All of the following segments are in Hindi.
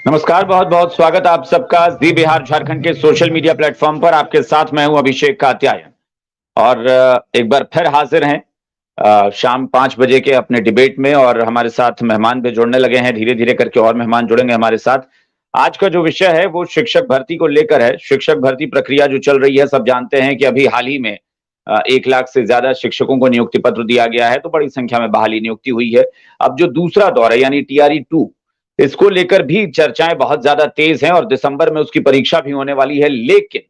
नमस्कार, बहुत बहुत स्वागत आप सबका जी बिहार झारखंड के सोशल मीडिया प्लेटफॉर्म पर। आपके साथ मैं हूं अभिषेक कात्यायन और एक बार फिर हाजिर हैं शाम 5 बजे के अपने डिबेट में। और हमारे साथ मेहमान भी जुड़ने लगे हैं, धीरे धीरे करके और मेहमान जुड़ेंगे हमारे साथ। आज का जो विषय है वो शिक्षक भर्ती को लेकर है। शिक्षक भर्ती प्रक्रिया जो चल रही है, सब जानते हैं कि अभी हाल ही में 1 लाख से ज्यादा शिक्षकों को नियुक्ति पत्र दिया गया है, तो बड़ी संख्या में बहाली नियुक्ति हुई है। अब जो दूसरा दौर है यानी TRE 2, इसको लेकर भी चर्चाएं बहुत ज्यादा तेज हैं और दिसंबर में उसकी परीक्षा भी होने वाली है। लेकिन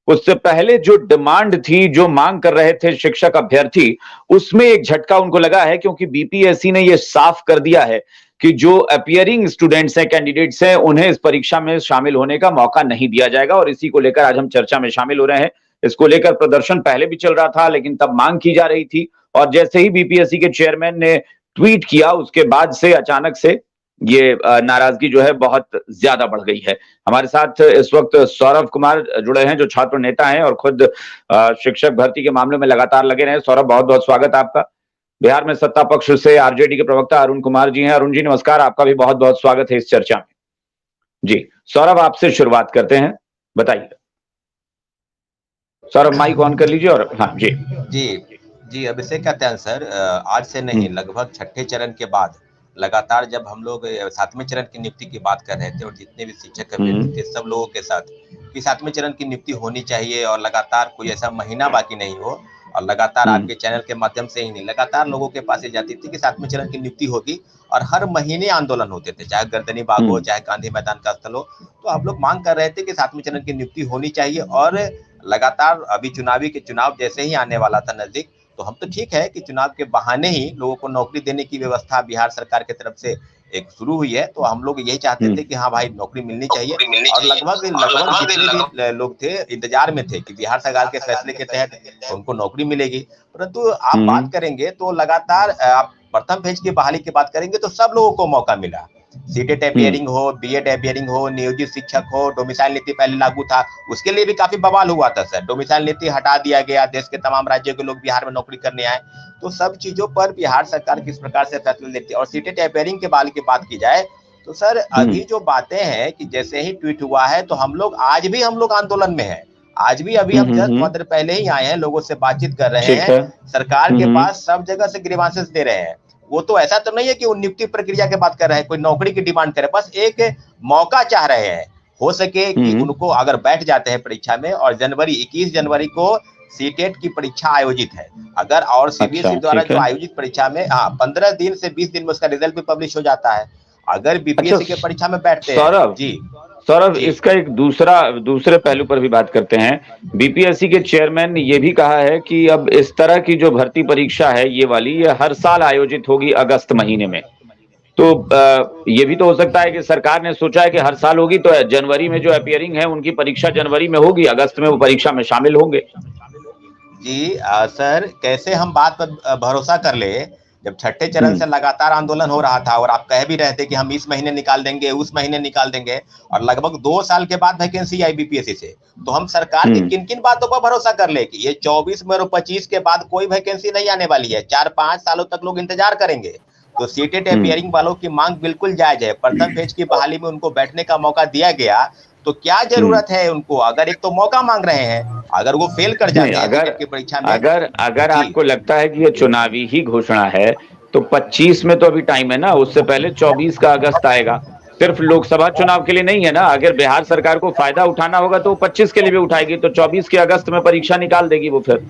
उससे पहले जो डिमांड थी, जो मांग कर रहे थे शिक्षक अभ्यर्थी, उसमें एक झटका उनको लगा है, क्योंकि BPSC ने यह साफ कर दिया है कि जो अपियरिंग स्टूडेंट्स हैं, कैंडिडेट्स हैं, उन्हें इस परीक्षा में शामिल होने का मौका नहीं दिया जाएगा। और इसी को लेकर आज हम चर्चा में शामिल हो रहे हैं। इसको लेकर प्रदर्शन पहले भी चल रहा था, लेकिन तब मांग की जा रही थी। और जैसे ही BPSC के चेयरमैन ने ट्वीट किया, उसके बाद से अचानक से ये नाराजगी जो है बहुत ज्यादा बढ़ गई है। हमारे साथ इस वक्त सौरभ कुमार जुड़े हैं, जो छात्र नेता हैं और खुद शिक्षक भर्ती के मामले में लगातार लगे रहे। सौरभ, बहुत बहुत स्वागत आपका। बिहार में सत्ता पक्ष से RJD के प्रवक्ता अरुण कुमार जी हैं। अरुण जी नमस्कार, आपका भी बहुत बहुत स्वागत है इस चर्चा में। जी सौरभ, आपसे शुरुआत करते हैं, बताइए। सौरभ माइक ऑन कर लीजिए। और हाँ जी जी जी अभिषेक कात्यायन सर, आज से नहीं लगभग छठे चरण के बाद लगातार जब हम लोग 7वें चरण की नियुक्ति की बात कर रहे थे और जितने भी शिक्षक अभ्यर्थी थे सब लोगों के साथ कि 7वें चरण की नियुक्ति होनी चाहिए और लगातार कोई ऐसा महीना बाकी नहीं हो। और लगातार आपके चैनल के माध्यम से ही नहीं, लगातार लोगों के पास ये जाती थी कि 7वें चरण की नियुक्ति होगी और हर महीने आंदोलन होते थे, चाहे गर्दनी बाग हो चाहे गांधी मैदान का स्थल हो। तो हम लोग मांग कर रहे थे कि 7वें चरण की नियुक्ति होनी चाहिए। और लगातार अभी चुनाव जैसे ही आने वाला था नजदीक, तो हम तो ठीक है कि चुनाव के बहाने ही लोगों को नौकरी देने की व्यवस्था बिहार सरकार की तरफ से एक शुरू हुई है, तो हम लोग यही चाहते थे कि हाँ भाई नौकरी मिलनी चाहिए। और लगभग लगभग जितने भी लोग थे इंतजार में थे कि बिहार सरकार के फैसले के तहत उनको नौकरी मिलेगी। परंतु आप बात करेंगे तो लगातार आप प्रथम फेज की बहाली की बात करेंगे तो सब लोगों को मौका मिला। सीटेट अपियरिंग हो, बीएड अपियरिंग हो, नियोजित शिक्षक हो, डोमिसाइल नीति पहले लागू था, उसके लिए भी काफी बवाल हुआ था सर। डोमिसाइल नीति हटा दिया गया, देश के तमाम राज्यों के लोग बिहार में नौकरी करने आए। तो सब चीजों पर बिहार सरकार किस प्रकार से फैसले लेती है। और सीटेट अपियरिंग के बाल की बात की जाए तो सर अभी जो बातें हैं कि जैसे ही ट्वीट हुआ है तो आज भी हम लोग आंदोलन में है। आज भी अभी हम जस्ट थोड़ा देर पहले ही आए हैं, लोगों से बातचीत कर रहे हैं, सरकार के पास सब जगह से ग्रीवांसेस दे रहे हैं। वो तो ऐसा तो नहीं है कि वो नियुक्ति प्रक्रिया की बात कर रहे हैं, कोई नौकरी की डिमांड करे, बस एक मौका चाह रहे हैं। हो सके कि उनको अगर बैठ जाते हैं परीक्षा में और 21 जनवरी को सीटेट की परीक्षा आयोजित है, अगर और CBSE द्वारा जो आयोजित परीक्षा में 15 दिन से 20 दिन में उसका रिजल्ट भी पब्लिश हो जाता है। अगर BPSC के परीक्षा में बैठते हैं जी सौरभ, इसका एक दूसरे पहलू पर भी बात करते हैं। BPSC के चेयरमैन ने यह भी कहा है कि अब इस तरह की जो भर्ती परीक्षा है ये वाली, ये हर साल आयोजित होगी अगस्त महीने में। तो ये भी तो हो सकता है कि सरकार ने सोचा है कि हर साल होगी, तो जनवरी में जो अपियरिंग है उनकी परीक्षा जनवरी में होगी, अगस्त में वो परीक्षा में शामिल होंगे। जी सर, कैसे हम बात पर भरोसा कर ले जब छठे चरण से लगातार आंदोलन हो रहा था और आप कह भी रहे थे कि हम इस महीने निकाल देंगे, उस महीने निकाल देंगे, और लगभग 2 साल के बाद वैकेंसी आई BPSC से, तो हम सरकार की किन किन बातों पर भरोसा कर ले कि ये 24 में और 25 के बाद कोई वैकेंसी नहीं आने वाली है, 4-5 सालों तक लोग इंतजार करेंगे। तो सीटेट अपियरिंग वालों की मांग बिल्कुल जायज है। प्रथम फेज की बहाली में उनको बैठने का मौका दिया गया, तो क्या जरूरत है उनको, अगर एक तो मौका मांग रहे हैं, अगर वो फेल कर जाते हैं सीटेट की परीक्षा में। अगर आपको लगता है कि ये चुनावी ही घोषणा है तो 25 में तो अभी टाइम है ना, उससे पहले 24 का अगस्त आएगा। सिर्फ लोकसभा चुनाव के लिए नहीं है ना, अगर बिहार सरकार को फायदा उठाना होगा तो 25 के लिए भी उठाएगी, तो 24 के अगस्त में परीक्षा निकाल देगी वो। फिर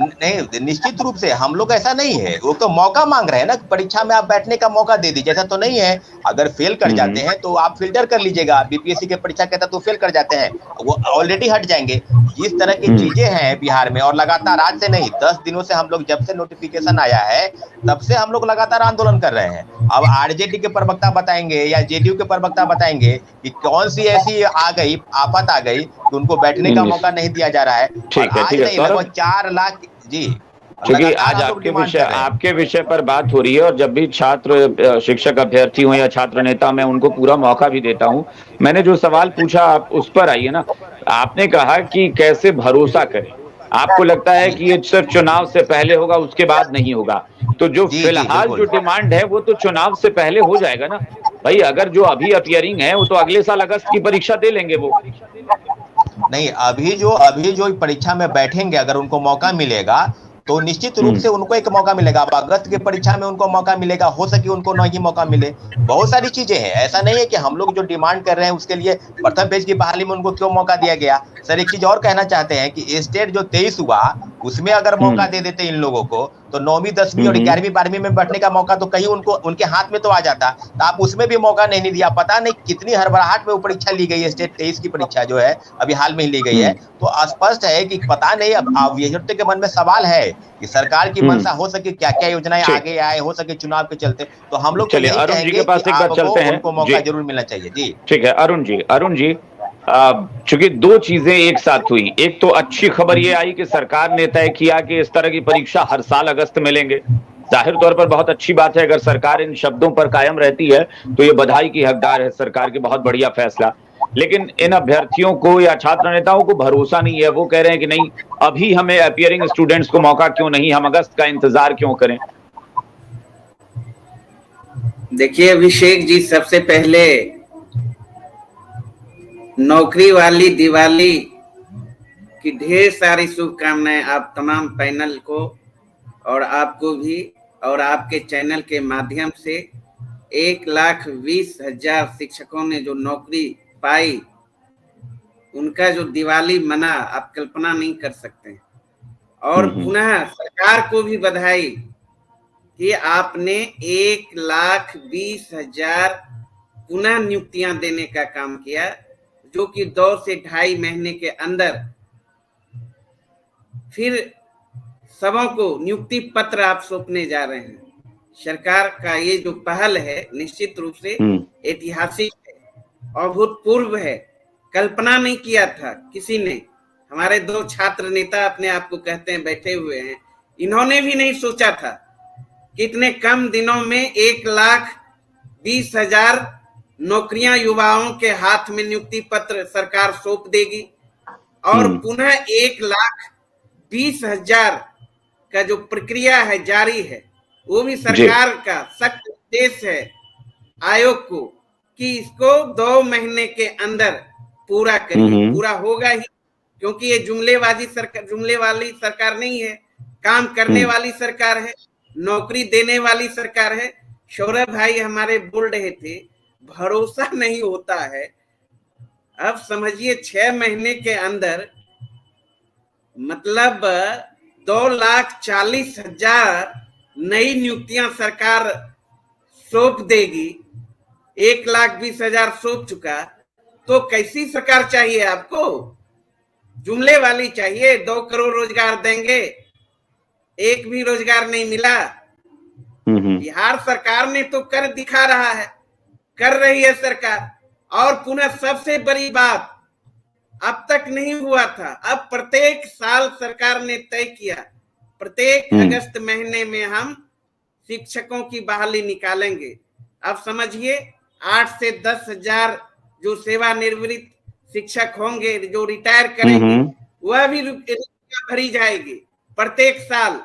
नहीं, निश्चित रूप से हम लोग ऐसा नहीं है, वो तो मौका मांग रहे हैं ना, परीक्षा में आप बैठने का मौका दे दीजिए, ऐसा तो नहीं है। अगर फेल कर जाते हैं तो आप फिल्टर कर लीजिएगा, BPSC के परीक्षा कहता तो फेल कर जाते हैं, वो ऑलरेडी हट जाएंगे। इस तरह की चीजें हैं बिहार में। और लगातार आज से नहीं, 10 दिनों से हम लोग, जब से नोटिफिकेशन आया है तब से हम लोग लगातार आंदोलन कर रहे हैं। अब RJD के प्रवक्ता बताएंगे या JDU के प्रवक्ता बताएंगे कि कौन सी ऐसी आ गई, आफत आ गई कि उनको बैठने का मौका नहीं दिया जा रहा है। आज नहीं, लगभग 4 लाख जी, क्योंकि आज आपके विषय पर बात हो रही है और जब भी छात्र शिक्षक अभ्यर्थी हो या छात्र नेता, मैं उनको पूरा मौका भी देता हूं। मैंने जो सवाल पूछा आप उस पर आइए ना। आपने कहा कि कैसे भरोसा करें, आपको लगता है कि ये सिर्फ चुनाव से पहले होगा, उसके बाद नहीं होगा, तो जो फिलहाल जो डिमांड है वो तो चुनाव से पहले हो जाएगा ना। भाई अगर जो अभी अपियरिंग है वो तो अगले साल अगस्त की परीक्षा दे लेंगे वो। नहीं, अभी जो परीक्षा में बैठेंगे, अगर उनको मौका मिलेगा तो निश्चित रूप से उनको एक मौका मिलेगा। अब अगस्त की परीक्षा में उनको मौका मिलेगा, हो सके उनको नहीं मौका मिले। बहुत सारी चीजें हैं, ऐसा नहीं है कि हम लोग जो डिमांड कर रहे हैं उसके लिए प्रथम पेज की बहाली में उनको क्यों मौका दिया गया। सर एक चीज और कहना चाहते हैं कि स्टेट जो 23 हुआ उसमें अगर मौका दे देते इन लोगों को तो 9वीं 10वीं और 11वीं 12वीं में बैठने का मौका तो कहीं उनको उनके हाथ में तो आ जाता। तो आप उसमें भी मौका नहीं दिया। पता नहीं कितनी हड़बड़ाहट में वो परीक्षा ली गई है, स्टेट 23 की परीक्षा जो है अभी हाल में ही ली गई है। तो स्पष्ट है कि पता नहीं, अब अभ्यर्थियों के मन में सवाल है कि सरकार की मंशा हो सके क्या क्या योजनाएं आगे आए, हो सके चुनाव के चलते। तो हम लोग तो यही अरुण जी के कहेंगे पास कि एक बार चलते हैं, उनको मौका जरूर मिलना चाहिए। जी ठीक है अरुण जी चूंकि दो चीजें एक साथ हुई, एक तो अच्छी खबर ये आई कि सरकार ने तय किया कि इस तरह की परीक्षा हर साल अगस्त में लेंगे। जाहिर तौर पर बहुत अच्छी बात है, अगर सरकार इन शब्दों पर कायम रहती है तो ये बधाई की हकदार है सरकार की, बहुत बढ़िया फैसला। लेकिन इन अभ्यर्थियों को या छात्र नेताओं को भरोसा नहीं है, वो कह रहे हैं कि नहीं अभी हमें अपियरिंग स्टूडेंट्स को मौका क्यों नहीं, हम अगस्त का इंतजार क्यों करें। देखिए अभिषेक जी, सबसे पहले नौकरी वाली दिवाली की ढेर सारी शुभकामनाएं आप तमाम पैनल को और आपको भी, और आपके चैनल के माध्यम से 1,20,000 शिक्षकों ने जो नौकरी पाई उनका जो दिवाली मना आप कल्पना नहीं कर सकते। और पुनः सरकार को भी बधाई कि आपने 1,20,000 पुनः नियुक्तियां देने का काम किया, जो कि 2 से 2.5 महीने के अंदर फिर सबों को नियुक्ति पत्र आप सौंपने जा रहे हैं। सरकार का ये जो पहल है निश्चित रूप से ऐतिहासिक है, अभूतपूर्व है। कल्पना नहीं किया था किसी ने। हमारे 2 छात्र नेता अपने आप को कहते हैं बैठे हुए हैं, इन्होंने भी नहीं सोचा था कि इतने कम दिनों में 1,20,000 नौकरियां युवाओं के हाथ में नियुक्ति पत्र सरकार सौंप देगी। और पुनः 1,20,000 का जो प्रक्रिया है जारी है, वो भी सरकार का सख्त उद्देश्य है आयोग को कि इसको 2 महीने के अंदर पूरा करिए। पूरा होगा ही, क्योंकि ये जुमले वाली सरकार नहीं है, काम करने वाली सरकार है, नौकरी देने वाली सरकार है। सौरभ भाई हमारे बोल रहे थे भरोसा नहीं होता है। अब समझिए 6 महीने के अंदर मतलब 2,40,000 नई नियुक्तियां सरकार सौंप देगी। 1,20,000 सौंप चुका, तो कैसी सरकार चाहिए आपको? जुमले वाली चाहिए। 2 करोड़ रोजगार देंगे, एक भी रोजगार नहीं मिला। बिहार सरकार ने तो कर दिखा रहा है, कर रही है सरकार। और पुनः सबसे बड़ी बात, अब तक नहीं हुआ था, अब प्रत्येक साल सरकार ने तय किया प्रत्येक अगस्त महीने में हम शिक्षकों की बहाली निकालेंगे। अब समझिए 8 से 10,000 जो सेवानिवृत्त शिक्षक होंगे, जो रिटायर करेंगे, वह भी भरी जाएगी प्रत्येक साल।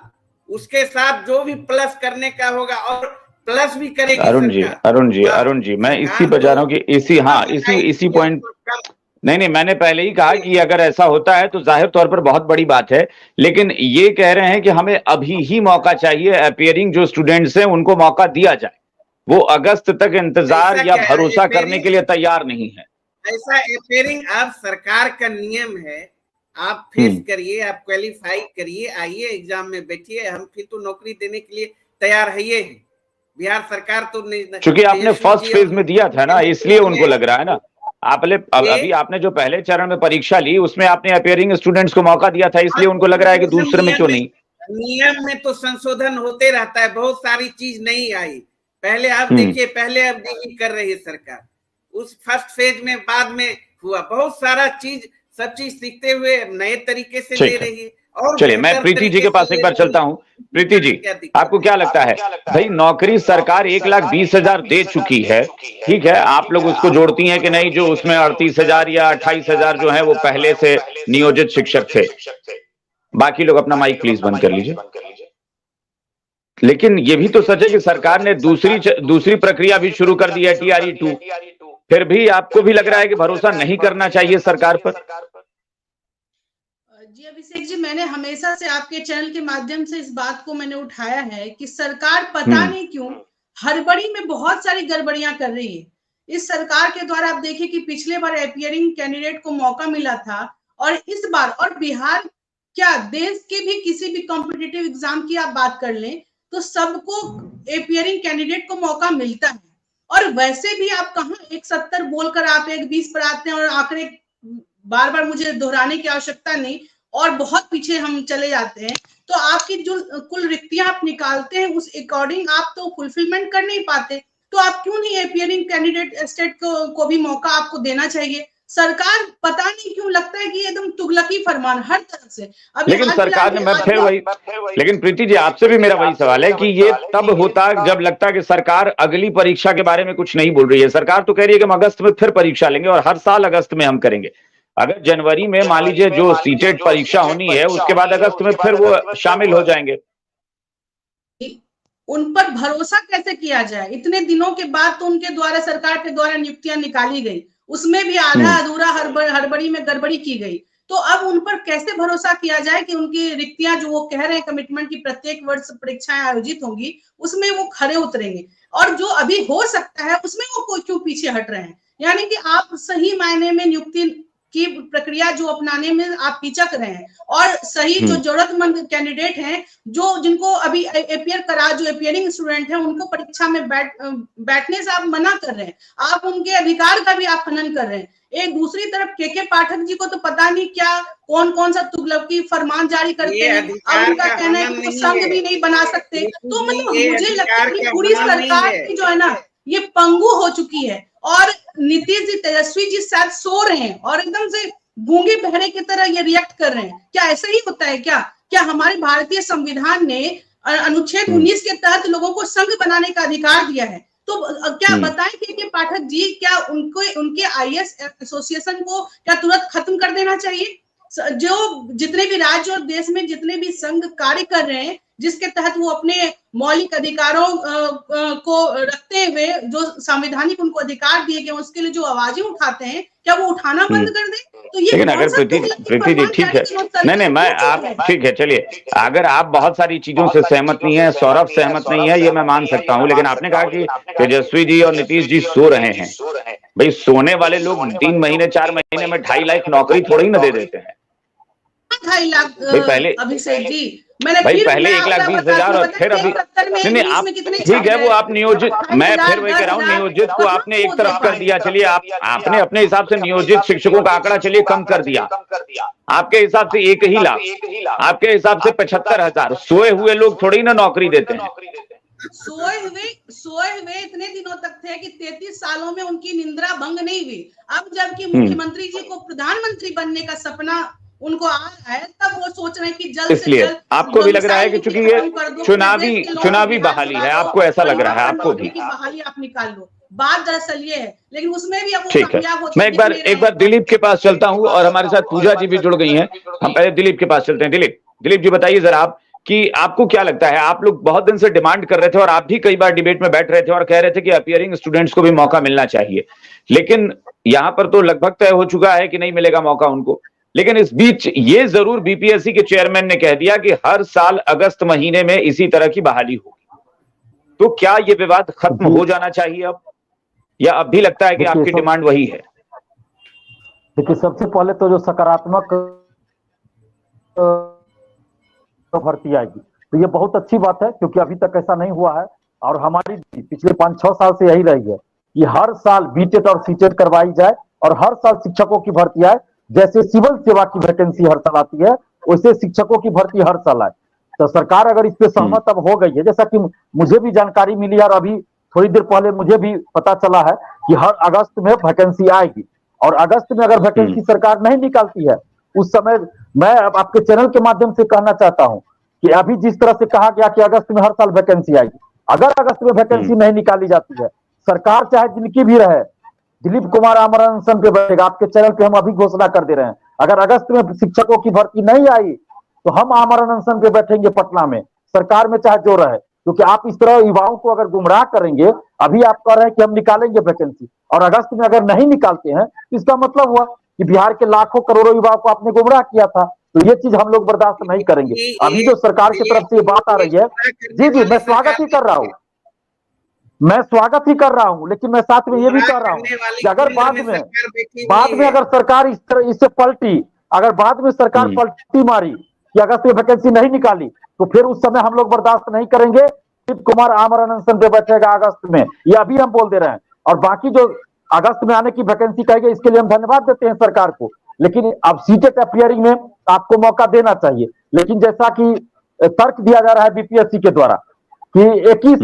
उसके साथ जो भी प्लस करने का होगा और प्लस भी करेगी अरुण जी मैं इसी पर जा रहा हूँ कि इसी पॉइंट। नहीं मैंने पहले ही कहा कि अगर ऐसा होता है तो जाहिर तौर पर बहुत बड़ी बात है, लेकिन ये कह रहे हैं कि हमें अभी ही मौका चाहिए, अपियरिंग जो स्टूडेंट्स हैं उनको मौका दिया जाए। वो अगस्त तक इंतजार या भरोसा करने के लिए तैयार नहीं है। ऐसा अपियरिंग अब सरकार का नियम है, आप फेस करिए, आप क्वालिफाई करिए, आइए एग्जाम में बैठिए, हम फिर तो नौकरी देने के लिए तैयार है। ये बिहार सरकार तो चूंकि आपने फर्स्ट फेज में दिया था ना, इसलिए उनको लग रहा है ना। अभी आपने जो पहले चरण में परीक्षा ली उसमें आपने अपियरिंग स्टूडेंट्स को मौका दिया था, इसलिए उनको लग रहा है कि दूसरे में क्यों नहीं। नियम में तो संशोधन होते रहता है, बहुत सारी चीज नहीं आई। पहले आप देखिए, पहले अब नहीं कर रही है सरकार, उस फर्स्ट फेज में बाद में हुआ बहुत सारा चीज, सब चीज सीखते हुए नए तरीके से ले रही है। और चलिए मैं प्रीति जी के पास एक बार चलता हूं। प्रीति जी, आपको क्या लगता है? भाई नौकरी सरकार 1,20,000 दे चुकी है, ठीक है, आप लोग उसको जोड़ती हैं कि नहीं, जो उसमें 38,000 या 28,000 जो है वो पहले से नियोजित शिक्षक थे। बाकी लोग अपना माइक प्लीज बंद कर लीजिए। लेकिन ये भी तो सच है कि सरकार ने दूसरी प्रक्रिया भी शुरू कर दी है, TRE-2। फिर भी आपको भी लग रहा है कि भरोसा नहीं करना चाहिए सरकार पर? जी अभिषेक जी, मैंने हमेशा से आपके चैनल के माध्यम से इस बात को मैंने उठाया है कि सरकार पता नहीं क्यों हड़बड़ी में बहुत सारी गड़बड़ियां कर रही है। इस सरकार के द्वारा आप देखिए कि पिछले बार अपीयरिंग कैंडिडेट को मौका मिला था, और इस बार, और बिहार क्या देश के भी किसी भी कॉम्पिटिटिव एग्जाम की आप बात कर लें तो सबको अपीयरिंग कैंडिडेट को मौका मिलता है। और वैसे भी आप कहाँ 170 बोलकर आप 120 पर आते हैं, और आंकड़े बार बार मुझे दोहराने की आवश्यकता नहीं, और बहुत पीछे हम चले जाते हैं। तो आपकी जो कुल रिक्तियां आप निकालते हैं उस अकॉर्डिंग आप तो फुलफिलमेंट कर नहीं पाते, तो आप क्यों नहीं अपीयरिंग कैंडिडेट स्टेट को भी मौका आपको देना चाहिए। सरकार पता नहीं क्यों लगता है कि एकदम तुगलकी फरमान हर तरफ से। लेकिन सरकार ने, मैं फिर वही, लेकिन प्रीति जी आपसे भी मेरा वही सवाल है कि ये तब होता जब लगता कि सरकार अगली परीक्षा के बारे में कुछ नहीं बोल रही है। सरकार तो कह रही है कि हम अगस्त में फिर परीक्षा लेंगे और हर साल अगस्त में हम करेंगे। अगर जनवरी में मान लीजिए जो सीटेट परीक्षा होनी है उसके बाद अगस्त में फिर वो शामिल हो जाएंगे, उन पर भरोसा कैसे किया जाए। इतने दिनों के बाद तो उनके द्वारा, सरकार के द्वारा नियुक्तियां निकाली गई, उसमें भी आधा अधूरा हड़बड़ी में गड़बड़ी की गई। तो अब उन पर कैसे भरोसा किया जाए कि उनकी रिक्तियां जो वो कह रहे हैं कमिटमेंट की प्रत्येक वर्ष परीक्षाएं आयोजित होंगी उसमें वो खरे उतरेंगे, और जो अभी हो सकता है उसमें वो क्यों पीछे हट रहे हैं। यानी कि आप सही मायने में नियुक्ति की प्रक्रिया जो अपनाने में आप हिचक रहे हैं, और सही जो जरूरतमंद कैंडिडेट हैं, जो जिनको अभी अपियर करा, जो अपियरिंग स्टूडेंट हैं, उनको परीक्षा में बैठने से आप मना कर रहे हैं, आप उनके अधिकार का भी आप हनन कर रहे हैं। एक दूसरी तरफ के पाठक जी को तो पता नहीं क्या कौन कौन सा तुगलकी फरमान जारी करते हैं। अब उनका कहना है कि संघ भी नहीं बना सकते। तो मतलब मुझे लगता है कि पूरी सरकार की जो है ना ये पंगु हो चुकी है, और नीतीश जी, तेजस्वी जी शायद सो रहे हैं और एकदम से गूंगे बहरे की तरह ये रिएक्ट कर रहे हैं। क्या ऐसा ही होता है क्या हमारे भारतीय संविधान ने अनुच्छेद 19 के तहत लोगों को संघ बनाने का अधिकार दिया है? तो क्या बताएं कि पाठक जी, क्या उनके IAS एसोसिएशन को क्या तुरंत खत्म कर देना चाहिए? जो जितने भी राज्य और देश में जितने भी संघ कार्य कर रहे हैं, जिसके तहत वो अपने मौलिक अधिकारों को रखते हुए जो संवैधानिक उनको अधिकार दिए गए उसके लिए जो आवाजें उठाते हैं, क्या वो उठाना बंद कर दें? तो ये लेकिन अगर प्रीति जी ठीक है, नहीं मैं आप ठीक है, चलिए अगर आप बहुत सारी चीजों से सहमत नहीं है, सौरभ सहमत नहीं है, ये मैं मान सकता हूँ, लेकिन आपने कहा कि तेजस्वी जी और नीतीश जी सो रहे हैं। भाई सोने वाले लोग 3 महीने 4 महीने में 2.5 लाख नौकरी थोड़ी ना दे देते हैं। 2.5 लाख पहले अभिषेक जी, भाई पहले 1,20,000 और फिर अभी नहीं आप ठीक है, वो आप नियोजित, मैं फिर वही कह रहा हूँ, नियोजित को आपने एक तरफ कर दिया। चलिए आपने अपने हिसाब से नियोजित शिक्षकों का आंकड़ा चलिए कम कर दिया, आपके हिसाब से 1 ही लाख, आपके हिसाब से 75,000। सोए हुए लोग थोड़ी ना नौकरी देते हैं। सोए हुए इतने दिनों तक थे कि 33 सालों में उनकी निंद्रा भंग नहीं हुई। अब जबकि मुख्यमंत्री जी को प्रधानमंत्री बनने का सपना उनको आ रहा है, तब वो सोच रहे हैं कि जल्द से जल्द आपको भी लग रहा है कि चूंकि ये चुनावी बहाली है, आपको ऐसा लग रहा है, आपको भी बहाली आप निकाल लो। बात दरअसल ये है, लेकिन उसमें भी अब ठीक है। मैं एक बार दिलीप के पास चलता हूं, और हमारे साथ पूजा जी भी जुड़ गई हैं। हम पहले दिलीप के पास चलते हैं। दिलीप जी बताइए जरा आप कि आपको क्या लगता है, आप लोग बहुत दिन से डिमांड कर रहे थे और आप भी कई बार डिबेट में बैठ रहे थे और कह रहे थे कि अपीयरिंग स्टूडेंट्स को भी मौका मिलना चाहिए, लेकिन यहां पर तो लगभग तय हो चुका है कि नहीं मिलेगा मौका उनको। लेकिन इस बीच ये जरूर बीपीएससी के चेयरमैन ने कह दिया कि हर साल अगस्त महीने में इसी तरह की बहाली होगी। तो क्या ये विवाद खत्म हो जाना चाहिए अब, या अब भी लगता है कि आपकी डिमांड वही है? देखिए, सबसे पहले तो जो सकारात्मक भर्ती आएगी तो ये बहुत अच्छी बात है, क्योंकि अभी तक ऐसा नहीं हुआ है। और हमारी पिछले 5-6 साल से यही रही है कि हर साल बीटेट और सीटेट करवाई जाए और हर साल शिक्षकों की भर्ती आए। जैसे सिविल सेवा की वैकेंसी हर साल आती है, वैसे शिक्षकों की भर्ती हर साल आए। तो सरकार अगर इस पे सहमत अब हो गई है, जैसा कि मुझे भी जानकारी मिली और अभी थोड़ी देर पहले मुझे भी पता चला है कि हर अगस्त में वैकेंसी आएगी, और अगस्त में अगर वैकेंसी सरकार नहीं निकालती है उस समय, मैं अब आपके चैनल के माध्यम से कहना चाहता हूं कि अभी जिस तरह से कहा गया कि अगस्त में हर साल वैकेंसी आएगी, अगर अगस्त में वैकेंसी नहीं निकाली जाती है, सरकार चाहे जिनकी भी रहे, दिलीप कुमार आमरण अनशन पे बैठेगा। आपके चैनल पे हम अभी घोषणा कर दे रहे हैं, अगर अगस्त में शिक्षकों की भर्ती नहीं आई तो हम आमरण अनशन पे बैठेंगे पटना में, सरकार में चाहे जो रहे। क्योंकि आप इस तरह युवाओं को अगर गुमराह करेंगे, अभी आप कह रहे हैं कि हम निकालेंगे वैकेंसी और अगस्त में अगर नहीं निकालते हैं तो इसका मतलब हुआ कि बिहार के लाखों करोड़ों युवाओं को आपने गुमराह किया था। तो ये चीज हम लोग बर्दाश्त नहीं करेंगे। अभी जो सरकार की तरफ से ये बात आ रही है, जी जी मैं स्वागत ही कर रहा हूँ, मैं स्वागत ही कर रहा हूँ, लेकिन मैं साथ में ये भी कह रहा हूँ कि अगर बाद में अगर सरकार इस तरह इससे पलटी, अगर बाद में सरकार पलटी मारी कि अगस्त में वैकेंसी नहीं निकाली, तो फिर उस समय हम लोग बर्दाश्त नहीं करेंगे। दिलीप कुमार आमरण अनशन पे बैठेगा अगस्त में, ये अभी हम बोल दे रहे हैं। और बाकी जो अगस्त में आने की वैकेंसी कहेंगे, इसके लिए हम धन्यवाद देते हैं सरकार को, लेकिन अब सीटेट अपियरिंग में आपको मौका देना चाहिए। लेकिन जैसा कि तर्क दिया जा रहा है बीपीएससी के द्वारा कि 21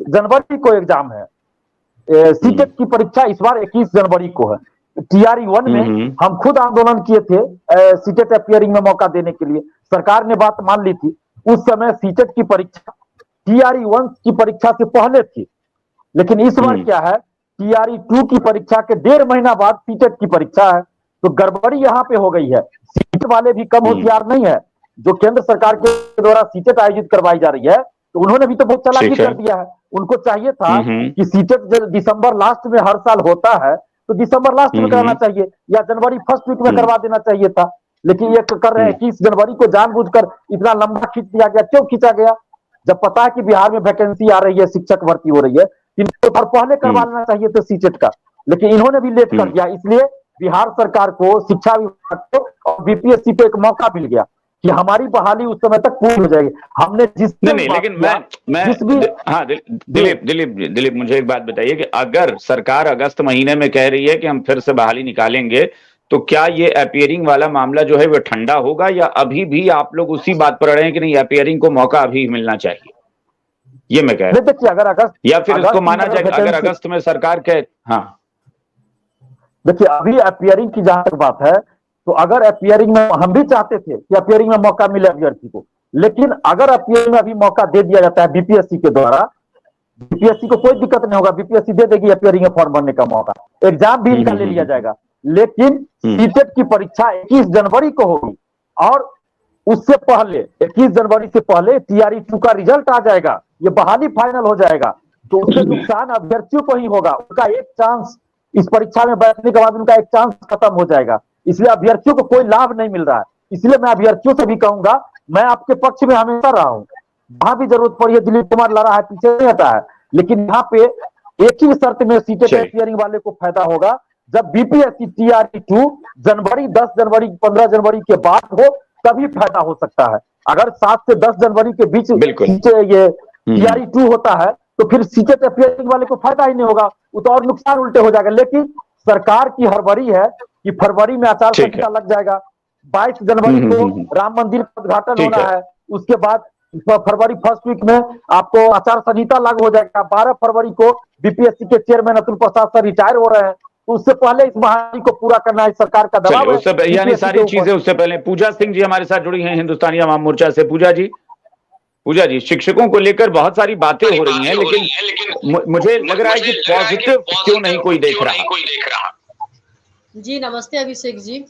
जनवरी को एग्जाम है, सीटेट की परीक्षा इस बार 21 जनवरी को है। टीआरई 1 में हम खुद आंदोलन किए थे सीटेट अपियरिंग में मौका देने के लिए, सरकार ने बात मान ली थी। उस समय सीटेट की परीक्षा टीआरई 1 की परीक्षा से पहले थी, लेकिन इस बार क्या है, टीआरई 2 की परीक्षा के 1.5 महीना बाद सीटेट की परीक्षा है। तो गड़बड़ी यहाँ पे हो गई है। सीटेट वाले भी कम होशियार नहीं है। जो केंद्र सरकार के द्वारा सीटेट आयोजित करवाई जा रही है, तो उन्होंने भी तो बहुत चालाकी कर दिया है। उनको चाहिए था कि सीटेट जब दिसंबर लास्ट में हर साल होता है तो दिसंबर लास्ट में कराना चाहिए या जनवरी फर्स्ट वीक में करवा देना चाहिए था, लेकिन ये कर रहे हैं 21 जनवरी को जानबूझकर इतना लंबा खींच दिया गया। क्यों खींचा गया? जब पता है कि बिहार में वैकेंसी आ रही है, शिक्षक भर्ती हो रही है, इनको पहले करवा लेना चाहिए था सीटेट का, लेकिन इन्होंने भी लेट कर दिया। इसलिए बिहार सरकार को, शिक्षा विभाग को और बीपीएससी को एक मौका मिल गया कि हमारी बहाली उस समय तक पूरी हो जाएगी। हमने नहीं, लेकिन मैं हाँ दिलीप मुझे एक बात बताइए कि अगर सरकार अगस्त महीने में कह रही है कि हम फिर से बहाली निकालेंगे, तो क्या ये अपियरिंग वाला मामला जो है वो ठंडा होगा, या अभी भी आप लोग उसी बात पर रहे हैं कि नहीं अपियरिंग को मौका अभी मिलना चाहिए? ये मैं कह रहा हूं। देखिए, अगर अगस्त या फिर इसको माना जाए अगर अगस्त में सरकार कहे, हाँ देखिए अभी अपियरिंग की जहां तक बात है, तो अगर अपियरिंग में हम भी चाहते थे कि अपियरिंग में मौका मिले अभ्यर्थी को, लेकिन अगर अपियरिंग में अभी मौका दे दिया जाता है बीपीएससी के द्वारा, बीपीएससी को कोई दिक्कत नहीं होगा, बीपीएससी दे देगी अपियरिंग में फॉर्म भरने का मौका, एग्जाम भी इनका ले लिया जाएगा। लेकिन सीटेट की परीक्षा 21 जनवरी को होगी और उससे पहले 21 जनवरी से पहले टीआरई 2 का रिजल्ट आ जाएगा, ये बहाली फाइनल हो जाएगा। तो उससे नुकसान अभ्यर्थियों को ही होगा, उनका एक चांस इस परीक्षा में बैठने के बाद उनका एक चांस खत्म हो जाएगा। इसलिए अभ्यर्थियों को कोई लाभ नहीं मिल रहा है। इसलिए मैं अभ्यर्थियों से भी कहूंगा, मैं आपके पक्ष में हमेशा रहा हूं, वहां भी जरूरत पड़ी है दिलीप कुमार लड़ा है, पीछे नहीं हटा है, लेकिन यहाँ पे एक ही शर्त में सीटेट अपियरिंग वाले को फायदा होगा, जब बीपीएससी टीआरई 2 जनवरी 10 जनवरी 15 जनवरी के बाद हो, तभी फायदा हो सकता है। अगर 7 से 10 जनवरी के बीच ये टीआरई 2 होता है तो फिर सीटेट अपियरिंग वाले को फायदा ही नहीं होगा, वो तो और नुकसान उल्टे हो जाएगा। लेकिन सरकार की हड़बड़ी है कि फरवरी में आचार संहिता लग जाएगा, 22 जनवरी को राम मंदिर का उद्घाटन होना है, उसके बाद फरवरी फर्स्ट वीक में आपको आचार संहिता लागू हो जाएगा। 12 फरवरी को बीपीएससी के chairman Atul Prasad sir retire हो रहे हैं, तो उससे पहले इस महामारी को पूरा करना है, सरकार का दबाव है। यानी सारी चीजें उससे पहले। पूजा सिंह जी हमारे साथ जुड़ी हैं हिंदुस्तानी अवाम मोर्चा से। पूजा जी, शिक्षकों को लेकर बहुत सारी बातें हो रही हैं, लेकिन मुझे लग रहा है कि पॉजिटिव क्यों नहीं कोई देख रहा। जी नमस्ते अभिषेक जी।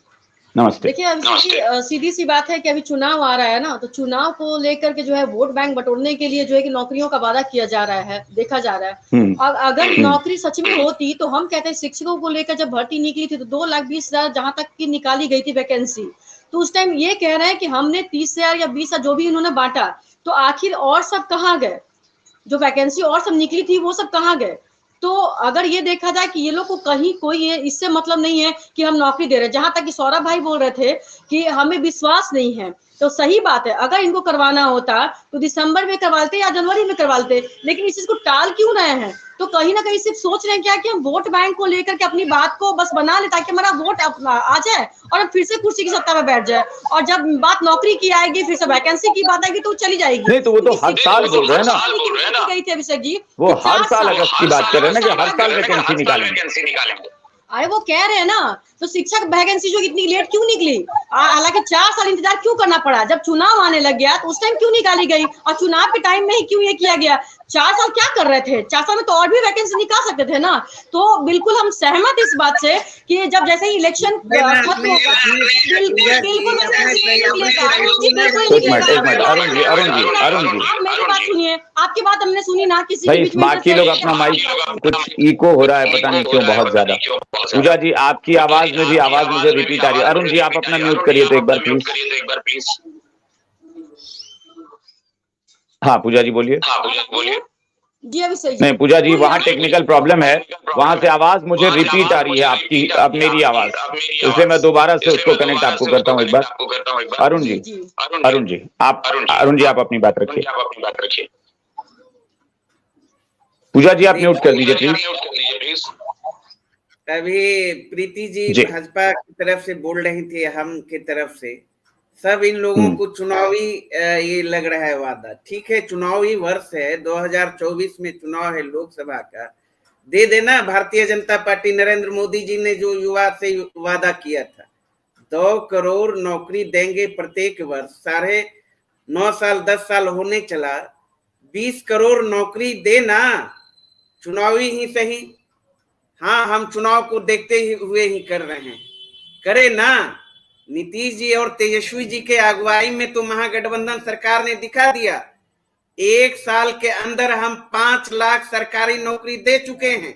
नमस्ते। देखिए अभिषेक जी, सीधी सी बात है कि अभी चुनाव आ रहा है ना, तो चुनाव को लेकर के जो है वोट बैंक बटोरने के लिए जो है कि नौकरियों का वादा किया जा रहा है, देखा जा रहा है। और अगर नौकरी सच में होती तो हम कहते हैं शिक्षकों को लेकर जब भर्ती निकली थी तो 2,20,000 जहां तक की निकाली गई थी वैकेंसी, तो उस टाइम ये कह रहे हैं कि हमने 30,000 या 20,000 जो भी इन्होंने बांटा, तो आखिर और सब कहाँ गए? जो वैकेंसी और सब निकली थी वो सब कहाँ गए? तो अगर ये देखा जाए कि ये लोग को कहीं कोई इससे मतलब नहीं है कि हम नौकरी दे रहे हैं, जहां तक कि सौरभ भाई बोल रहे थे कि हमें विश्वास नहीं है, तो सही बात है। अगर इनको करवाना होता तो दिसंबर में करवाते या जनवरी में करवाते, लेकिन इस चीज को टाल क्यों रहे हैं? तो कहीं ना कहीं सिर्फ सोच रहे हैं क्या कि हम वोट बैंक को लेकर के अपनी बात को बस बना ले ताकि हमारा वोट आ जाए और हम फिर से कुर्सी की सत्ता में बैठ जाए, और जब बात नौकरी की आएगी, फिर से वैकेंसी की बात आएगी तो चली जाएगी। नहीं तो वो तो हर साल बोल रहे हैं ना, गई थी अभिषेक जी, वो हर साल अगस्त की बात कर रहे हैं ना कि हर साल वैकेंसी निकालेंगे। अरे वो कह रहे हैं ना, तो शिक्षक वैकेंसी जो इतनी लेट क्यों निकली? हालांकि 4 साल इंतजार क्यों करना पड़ा? जब चुनाव आने लग गया तो उस टाइम क्यों निकाली गई, और चुनाव के टाइम में ही क्यों ये किया गया? 4 साल क्या कर रहे थे? 4 साल में तो और भी वैकेंसी निकाल सकते थे ना। तो बिल्कुल हम सहमत इस बात से कि जब जैसे ही इलेक्शन खत्म होगा, बिल्कुल आप मेरी बात सुनिए, आपकी बात हमने सुनी ना, किसी भाई बाकी लोग अपना माइक कुछ इको हो रहा है, पता नहीं क्यों बहुत ज्यादा। पूजा जी आपकी आवाज में भी आवाज मुझे रिपीट आ रही है। अरुण जी आप अपना म्यूट करिए तो एक बार प्लीज। हाँ पूजा जी बोलिए। जी अभी सही नहीं पूजा जी वहाँ टेक्निकल प्रॉब्लम है, वहां से आवाज मुझे रिपीट आ रही है आपकी, अब मेरी आवाज, इसलिए मैं दोबारा से उसको कनेक्ट आपको करता हूँ एक बार। अरुण जी आप अपनी बात रखिए। पूजा जी आप म्यूट कर दीजिए प्लीज। अभी प्रीति जी भाजपा की तरफ से बोल रही थी, हम की तरफ से सब इन लोगों को चुनावी ये लग रहा है वादा। ठीक है, चुनावी वर्ष है, 2024 में चुनाव है लोकसभा का, दे देना। भारतीय जनता पार्टी नरेंद्र मोदी जी ने जो युवा से वादा किया था 2 करोड़ नौकरी देंगे प्रत्येक वर्ष, 9.5 साल 10 साल होने चला, 20 करोड़ नौकरी देना, चुनावी ही सही। हाँ हम चुनाव को देखते हुए ही कर रहे हैं, करे ना। नीतीश जी और तेजस्वी जी के अगुवाई में तो महागठबंधन सरकार ने दिखा दिया, 1 साल के अंदर हम 5 लाख सरकारी नौकरी दे चुके हैं।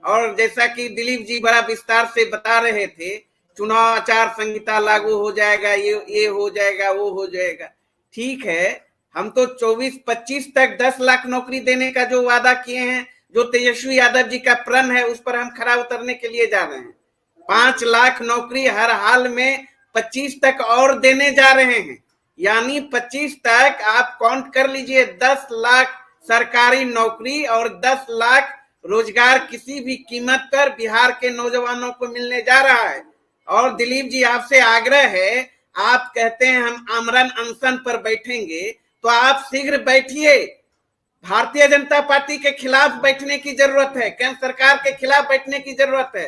और जैसा कि दिलीप जी बड़ा विस्तार से बता रहे थे, चुनाव आचार संहिता लागू हो जाएगा, ये हो जाएगा, वो हो जाएगा। ठीक है, हम तो 24-25 तक 10 लाख नौकरी देने का जो वादा किए हैं, जो तेजस्वी यादव जी का प्रण है, उस पर हम खरा उतरने के लिए जा रहे हैं। 5 लाख नौकरी हर हाल में 25 तक और देने जा रहे हैं, यानी 25 तक आप काउंट कर लीजिए, 10 लाख सरकारी नौकरी और 10 लाख रोजगार किसी भी कीमत पर बिहार के नौजवानों को मिलने जा रहा है। और दिलीप जी आपसे आग्रह है, आप कहते हैं हम आमरण अनशन पर बैठेंगे, तो आप शीघ्र बैठिए। भारतीय जनता पार्टी के खिलाफ बैठने की जरूरत है, केंद्र सरकार के खिलाफ बैठने की जरूरत है।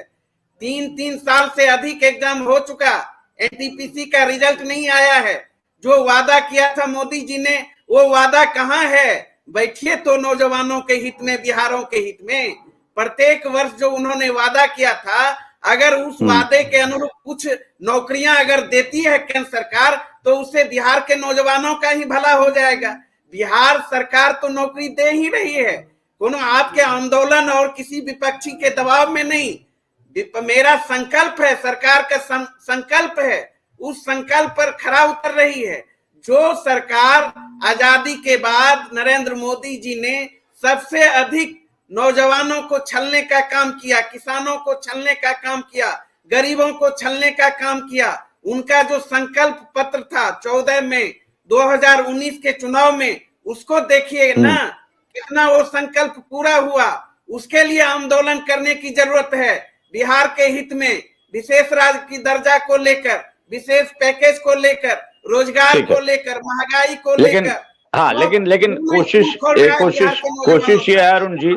3 साल से अधिक एग्जाम हो चुका, एनटीपीसी का रिजल्ट नहीं आया है। जो वादा किया था मोदी जी ने, वो वादा कहाँ है? बैठिए तो नौजवानों के हित में, बिहारों के हित में। प्रत्येक वर्ष जो उन्होंने वादा किया था, अगर उस वादे के अनुरूप कुछ नौकरियां अगर देती है केंद्र सरकार, तो उससे बिहार के नौजवानों का ही भला हो जाएगा। बिहार सरकार तो नौकरी दे ही रही है, कोनो आपके आंदोलन और किसी विपक्षी के दबाव में नहीं। मेरा संकल्प है, सरकार का संकल्प है, उस संकल्प पर खरा उतर रही है। जो सरकार आजादी के बाद नरेंद्र मोदी जी ने सबसे अधिक नौजवानों को छलने का काम किया, किसानों को छलने का काम किया, गरीबों को छलने का काम किया, उनका जो संकल्प पत्र था 14 मई 2019 के चुनाव में, उसको देखिए ना कितना वो संकल्प पूरा हुआ। उसके लिए आंदोलन करने की जरूरत है। बिहार के हित में विशेष राज्य की दर्जा को लेकर, विशेष पैकेज को लेकर, रोजगार को लेकर, महंगाई को लेकर। हाँ लेकिन कोशिश ये है अरुण जी,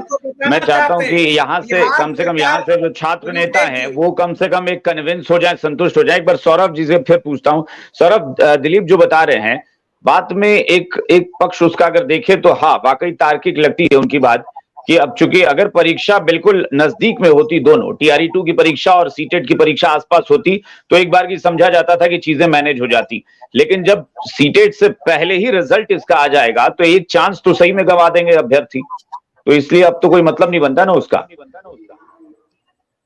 मैं चाहता हूं कि यहाँ से कम से कम यहाँ से जो छात्र नेता हैं वो कम से कम एक कन्विंस हो जाए, संतुष्ट हो जाए। एक बार सौरभ जी से फिर पूछता हूँ। सौरभ, दिलीप जो बता रहे हैं बात में एक पक्ष उसका अगर देखे तो हाँ वाकई तार्किक लगती है उनकी बात, कि अब चूंकि अगर परीक्षा बिल्कुल नजदीक में होती, दोनों TRE2 की परीक्षा और सीटेट की परीक्षा आसपास होती, तो एक बार की समझा जाता था कि चीजें मैनेज हो जाती। लेकिन जब सीटेट से पहले ही रिजल्ट इसका आ जाएगा तो एक चांस तो सही में गवा देंगे अभ्यर्थी, तो इसलिए अब तो कोई मतलब नहीं बनता ना उसका।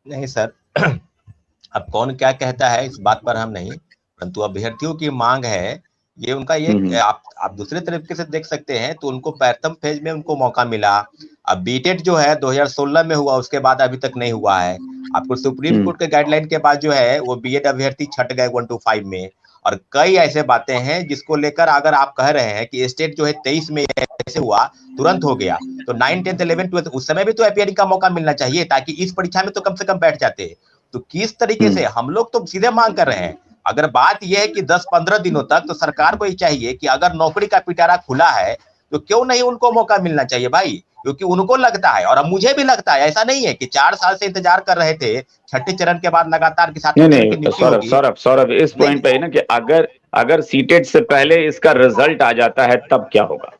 नहीं सर, अब कौन क्या कहता है इस बात पर हम नहीं, परंतु अभ्यर्थियों की मांग है ये, उनका ये आप दूसरे तरीके से देख सकते हैं तो उनको प्रथम फेज में उनको मौका मिला। अब बीटेट जो है 2016 में हुआ, उसके बाद अभी तक नहीं हुआ है। आपको सुप्रीम कोर्ट के गाइडलाइन के बाद जो है वो बीएड अभ्यर्थी छट गए 1 to 5 में। और कई ऐसे बातें हैं जिसको लेकर अगर आप कह रहे हैं कि स्टेट जो है 23 में ऐसे हुआ, तुरंत हो गया, तो 9, 10, 11, 12 उस समय भी तो अपीयरिंग का मौका मिलना चाहिए, ताकि इस परीक्षा में तो कम से कम बैठ जाते। तो किस तरीके से हम लोग तो सीधे मांग कर रहे हैं। अगर बात यह है कि 10-15 दिनों तक, तो सरकार को ये चाहिए कि अगर नौकरी का पिटारा खुला है तो क्यों नहीं उनको मौका मिलना चाहिए भाई, क्योंकि उनको लगता है और अब मुझे भी लगता है, ऐसा नहीं है कि 4 साल से इंतजार कर रहे थे, छठे चरण के बाद लगातार के साथ सौरभ इस पॉइंट पे है ना कि अगर सीटेट से पहले इसका रिजल्ट आ जाता है तब क्या होगा?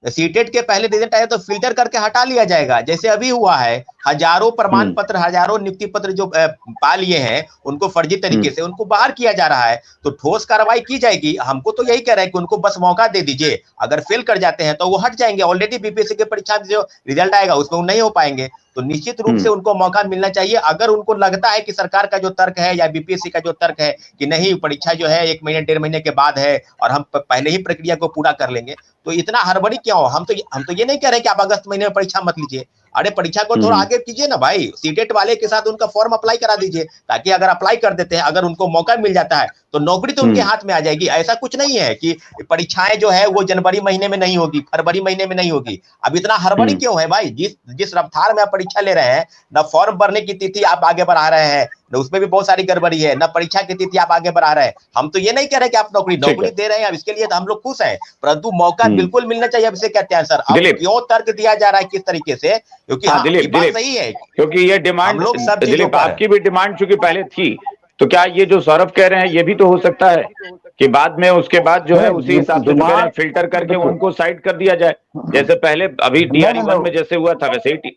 सीटेट के पहले रिजल्ट आया तो फिल्टर करके हटा लिया जाएगा, जैसे अभी हुआ है। हजारों प्रमाण पत्र, हजारों नियुक्ति पत्र जो पा लिए हैं उनको फर्जी तरीके से उनको बाहर किया जा रहा है, तो ठोस कार्रवाई की जाएगी। हमको तो यही कह रहा है कि उनको बस मौका दे दीजिए, अगर फेल कर जाते हैं तो वो हट जाएंगे। ऑलरेडी बीपीएससी की परीक्षा में जो रिजल्ट आएगा उसमें वो नहीं हो पाएंगे, तो निश्चित रूप से उनको मौका मिलना चाहिए। अगर उनको लगता है कि सरकार का जो तर्क है या बीपीएससी का जो तर्क है कि नहीं परीक्षा जो है 1 महीने 1.5 महीने के बाद है और हम पहले ही प्रक्रिया को पूरा कर लेंगे, तो इतना हड़बड़ी क्यों? हम तो ये नहीं कह रहे कि आप अगस्त महीने में परीक्षा मत लीजिए, अरे परीक्षा को थोड़ा आगे कीजिए ना भाई। सीटेट वाले के साथ उनका फॉर्म अप्लाई करा दीजिए, ताकि अगर अप्लाई कर देते हैं, अगर उनको मौका मिल जाता है तो नौकरी तो उनके हाथ में आ जाएगी। ऐसा कुछ नहीं है कि परीक्षाएं जो है वो जनवरी महीने में नहीं होगी, फरवरी महीने में नहीं होगी। अब इतना हड़बड़ी क्यों है भाई? जिस रफ्तार में आप परीक्षा ले रहे हैं, न फॉर्म भरने की तिथि आप आगे बढ़ा रहे हैं, न उसमें भी बहुत सारी गड़बड़ी है, न परीक्षा की तिथि आप आगे बढ़ा रहे हैं। हम तो ये नहीं कह रहे कि आप नौकरी दे रहे हैं, अब इसके लिए तो हम लोग खुश हैं, परंतु मौका बिल्कुल मिलना चाहिए। अब इसे कहते हैं सर, अब क्यों तर्क दिया जा रहा है किस तरीके से? क्योंकि बात सही है, क्योंकि ये डिमांड लोग सब दिलीप आपकी भी डिमांड चूंकि पहले थी, तो क्या ये जो सौरभ कह रहे हैं ये भी तो हो सकता है कि बाद में उसके बाद जो है उसी हिसाब से जो कह रहे हैं फिल्टर करके उनको साइड कर दिया जाए, जैसे पहले अभी DRE 1 में जैसे हुआ था वैसे ही।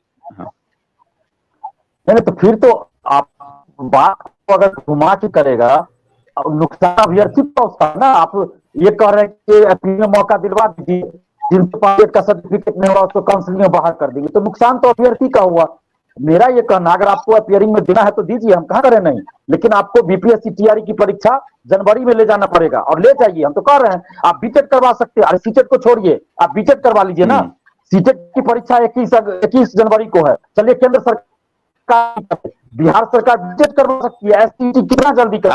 नहीं तो फिर तो आप बात को अगर घुमा के करेगा, नुकसान अभ्यर्थी तो उसका ना। आप ये कह रहे हैं कि अपील में मौका दिलवा दीजिए, जिनके पास का सर्टिफिकेट नहीं हुआ उसको काउंसिलिंग में बाहर कर देंगे, तो नुकसान तो अभ्यर्थी का हुआ। मेरा ये कहना, अगर आपको अपियरिंग में देना है तो दीजिए, हम कहाँ करें नहीं, लेकिन आपको बीपीएससी टीआरई की परीक्षा जनवरी में ले जाना पड़ेगा, और ले जाइए। हम तो कह रहे हैं आप बीटेट करवा सकते हैं, अरे सीटेट को छोड़िए, आप बीटेट करवा लीजिए ना। सीटेट की परीक्षा 21 जनवरी को है। चलिए केंद्र सरकार, बिहार सरकार बीटेट करवा सकती है, एसटीटी कितना जल्दी कर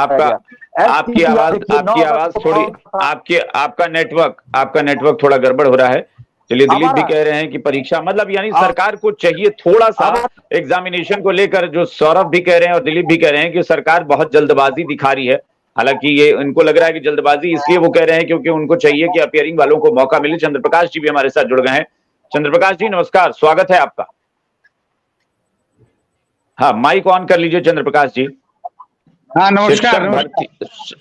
आपकी आवाज थोड़ी आपका नेटवर्क थोड़ा गड़बड़ हो रहा है। चलिए, दिलीप भी कह रहे हैं कि परीक्षा मतलब यानी सरकार को चाहिए थोड़ा सा एग्जामिनेशन को लेकर, जो सौरभ भी कह रहे हैं और दिलीप भी कह रहे हैं कि सरकार बहुत जल्दबाजी दिखा रही है। हालांकि ये इनको लग रहा है कि जल्दबाजी इसलिए वो कह रहे हैं क्योंकि उनको चाहिए कि अपियरिंग वालों को मौका मिले। चंद्रप्रकाश जी भी हमारे साथ जुड़ गए हैं। चंद्रप्रकाश जी नमस्कार, स्वागत है आपका। हाँ, माइक ऑन कर लीजिए चंद्रप्रकाश जी। हाँ नमस्कार।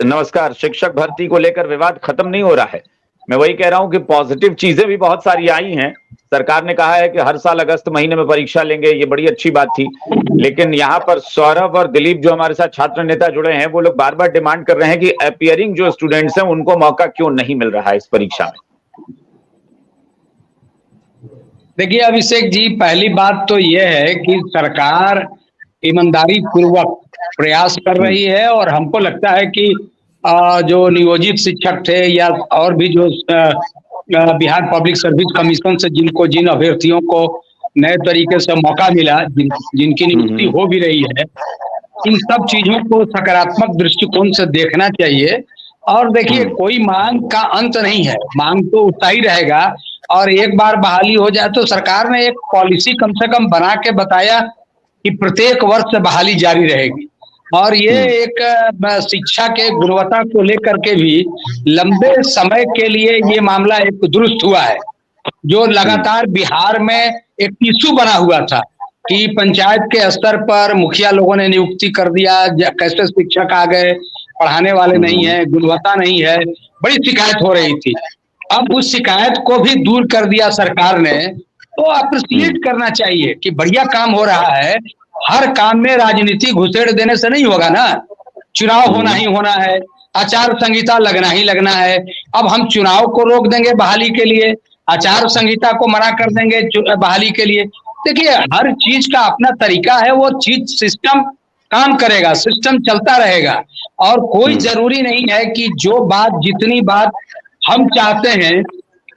नमस्कार। शिक्षक भर्ती को लेकर विवाद खत्म नहीं हो रहा है। मैं वही कह रहा हूं कि पॉजिटिव चीजें भी बहुत सारी आई हैं। सरकार ने कहा है कि हर साल अगस्त महीने में परीक्षा लेंगे, ये बड़ी अच्छी बात थी। लेकिन यहाँ पर सौरभ और दिलीप जो हमारे साथ छात्र नेता जुड़े हैं, वो लोग बार बार डिमांड कर रहे हैं कि अपियरिंग जो स्टूडेंट्स हैं उनको मौका क्यों नहीं मिल रहा है इस परीक्षा में। देखिए अभिषेक जी, पहली बात तो यह है कि सरकार ईमानदारी पूर्वक प्रयास कर रही है, और हमको लगता है कि जो नियोजित शिक्षक थे या और भी जो बिहार पब्लिक सर्विस कमीशन से जिन अभ्यर्थियों को नए तरीके से मौका मिला, जिनकी नियुक्ति हो भी रही है, इन सब चीजों को सकारात्मक दृष्टिकोण से देखना चाहिए। और देखिए, कोई मांग का अंत नहीं है, मांग तो उतना ही रहेगा। और एक बार बहाली हो जाए तो सरकार ने एक पॉलिसी कम से कम बना के बताया कि प्रत्येक वर्ष से बहाली जारी रहेगी। और ये एक शिक्षा के गुणवत्ता को लेकर के भी लंबे समय के लिए ये मामला एक दुरुस्त हुआ है, जो लगातार बिहार में एक इशू बना हुआ था कि पंचायत के स्तर पर मुखिया लोगों ने नियुक्ति कर दिया, कैसे शिक्षक आ गए, पढ़ाने वाले नहीं है, गुणवत्ता नहीं है, बड़ी शिकायत हो रही थी। अब उस शिकायत को भी दूर कर दिया सरकार ने, तो अप्रिशिएट करना चाहिए कि बढ़िया काम हो रहा है। हर काम में राजनीति घुसेड़ देने से नहीं होगा ना, चुनाव होना ही होना है, आचार संहिता लगना ही लगना है। अब हम चुनाव को रोक देंगे बहाली के लिए, आचार संहिता को मना कर देंगे बहाली के लिए। देखिए, हर चीज का अपना तरीका है, वो चीज सिस्टम काम करेगा, सिस्टम चलता रहेगा। और कोई जरूरी नहीं है कि जो बात जितनी बात हम चाहते हैं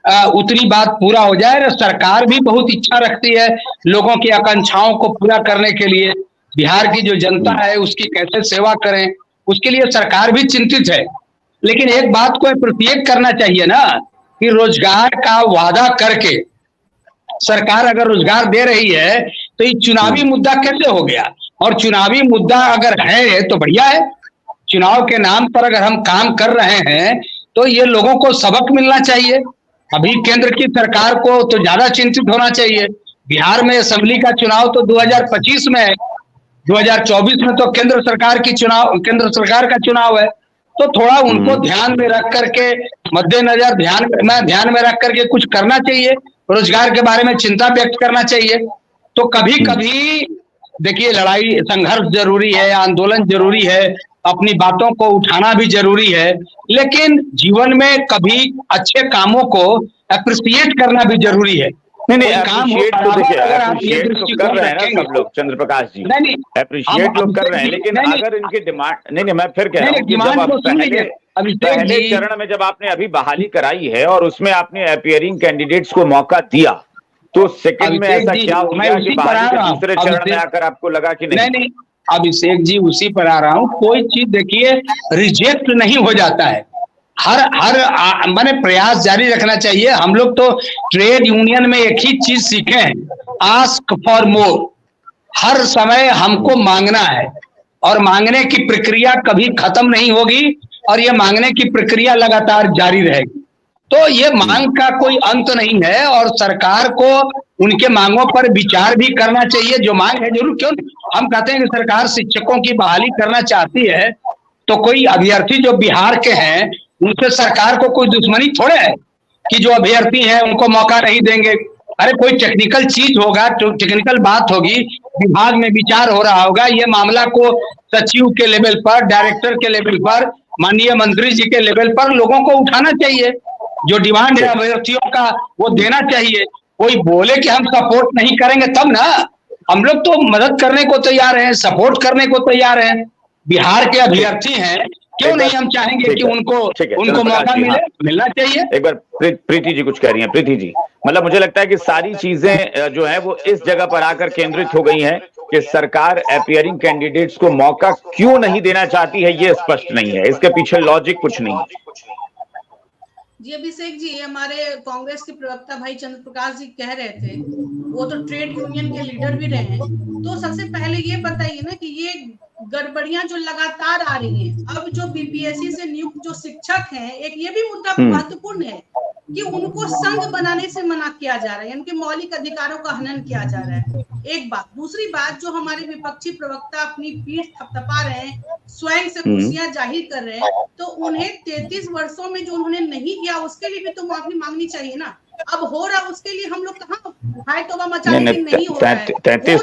उतनी बात पूरा हो जाए। सरकार भी बहुत इच्छा रखती है लोगों की आकांक्षाओं को पूरा करने के लिए। बिहार की जो जनता है उसकी कैसे सेवा करें, उसके लिए सरकार भी चिंतित है। लेकिन एक बात को प्रत्येक करना चाहिए ना कि रोजगार का वादा करके सरकार अगर रोजगार दे रही है तो ये चुनावी मुद्दा कैसे हो गया? और चुनावी मुद्दा अगर है तो बढ़िया है। चुनाव के नाम पर अगर हम काम कर रहे हैं तो ये लोगों को सबक मिलना चाहिए। अभी केंद्र की सरकार को तो ज्यादा चिंतित होना चाहिए। बिहार में असेंबली का चुनाव तो 2025 में है, 2024 में तो केंद्र सरकार का चुनाव है। तो थोड़ा उनको ध्यान में रख करके, मद्देनजर ध्यान में रख करके कुछ करना चाहिए, रोजगार के बारे में चिंता व्यक्त करना चाहिए। तो कभी कभी देखिए, लड़ाई संघर्ष जरूरी है, आंदोलन जरूरी है, अपनी बातों को उठाना भी जरूरी है, लेकिन जीवन में कभी अच्छे कामों को अप्रिशिएट करना भी जरूरी है। नहीं काम हो अप्रिशिएट तो देखिए, अगर आप ये अप्रिशिएट तो कर दृष्टिकोण रहे हैं ना रखेंगे, सब लोग, चंद्र प्रकाश जी, नहीं अप्रिशिएट लोग कर रहे हैं, लेकिन अगर इनकी डिमांड, नहीं मैं फिर कह रहा हूँ कि जब आप पहले चरण में जब आपने अभी बहाली कराई है और उसमें आपने अपीयरिंग कैंडिडेट्स को मौका दिया, तो सेकंड में ऐसा क्या हो गया कि बहाली के दूसरे चरण में आकर आपको लगा कि नहीं? अभिषेक जी, उसी पर आ रहा हूँ। कोई चीज देखिए रिजेक्ट नहीं हो जाता है, माने प्रयास जारी रखना चाहिए। हम लोग तो ट्रेड यूनियन में एक ही चीज सीखे हैं, आस्क फॉर मोर। हर समय हमको मांगना है और मांगने की प्रक्रिया कभी खत्म नहीं होगी और ये मांगने की प्रक्रिया लगातार जारी रहेगी। तो ये मांग का कोई अंत नहीं है और सरकार को उनके मांगों पर विचार भी करना चाहिए। जो मांग है जरूर, क्यों हम कहते हैं कि सरकार शिक्षकों की बहाली करना चाहती है, तो कोई अभ्यर्थी जो बिहार के हैं उनसे सरकार को कोई दुश्मनी थोड़े है कि जो अभ्यर्थी हैं उनको मौका नहीं देंगे। अरे कोई टेक्निकल चीज होगा, टेक्निकल बात होगी, विभाग में विचार हो रहा होगा, ये मामला को सचिव के लेवल पर, डायरेक्टर के लेवल पर, माननीय मंत्री जी के लेवल पर लोगों को उठाना चाहिए। जो डिमांड है अभ्यर्थियों का वो देना चाहिए। कोई बोले कि हम सपोर्ट नहीं करेंगे तब ना, हम लोग तो मदद करने को तैयार हैं, सपोर्ट करने को तैयार हैं। बिहार के अभ्यर्थी हैं, क्यों नहीं हम चाहेंगे कि उनको मौका मिलना चाहिए। एक बार प्रीति जी कुछ कह रही हैं। प्रीति जी, मतलब मुझे लगता है कि सारी चीजें जो है वो इस जगह पर आकर केंद्रित हो गई हैं कि सरकार अपीयरिंग कैंडिडेट्स को मौका क्यों नहीं देना चाहती है, ये स्पष्ट नहीं है, इसके पीछे लॉजिक कुछ नहीं है। जी अभिषेक जी, हमारे कांग्रेस के प्रवक्ता भाई चंद्र प्रकाश जी कह रहे थे, वो तो ट्रेड यूनियन के लीडर भी रहे हैं, तो सबसे पहले ये बताइए ना कि ये गड़बड़ियां जो लगातार आ रही हैं, अब जो बीपीएससी से नियुक्त जो शिक्षक हैं, एक ये भी मुद्दा महत्वपूर्ण है कि उनको संघ बनाने से मना किया जा रहा है, उनके मौलिक अधिकारों का हनन किया जा रहा है। एक बात, दूसरी बात, जो हमारे विपक्षी प्रवक्ता अपनी पीठ थपथपा रहे हैं, स्वयं से खुशियां जाहिर कर रहे हैं, तो उन्हें 33 वर्षों में जो उन्होंने नहीं किया उसके लिए भी तो माफी मांगनी चाहिए ना। अब हो रहा उसके लिए हम लोग कहाँ हाय तौबा मचाने नहीं हो रहा है। 33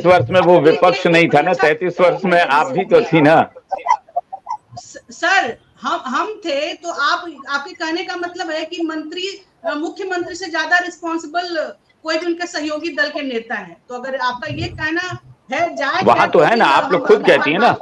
वर्ष में वो विपक्ष नहीं था ना, 33 वर्ष में आप भी तो थी ना सर। हम थे तो आपके कहने का मतलब है कि मुख्यमंत्री से ज्यादा रिस्पॉन्सिबल कोई भी उनके सहयोगी दल के नेता है, तो अगर आपका ये कहना है जाए वहां तो है ना, आप लोग खुद कहती है ना,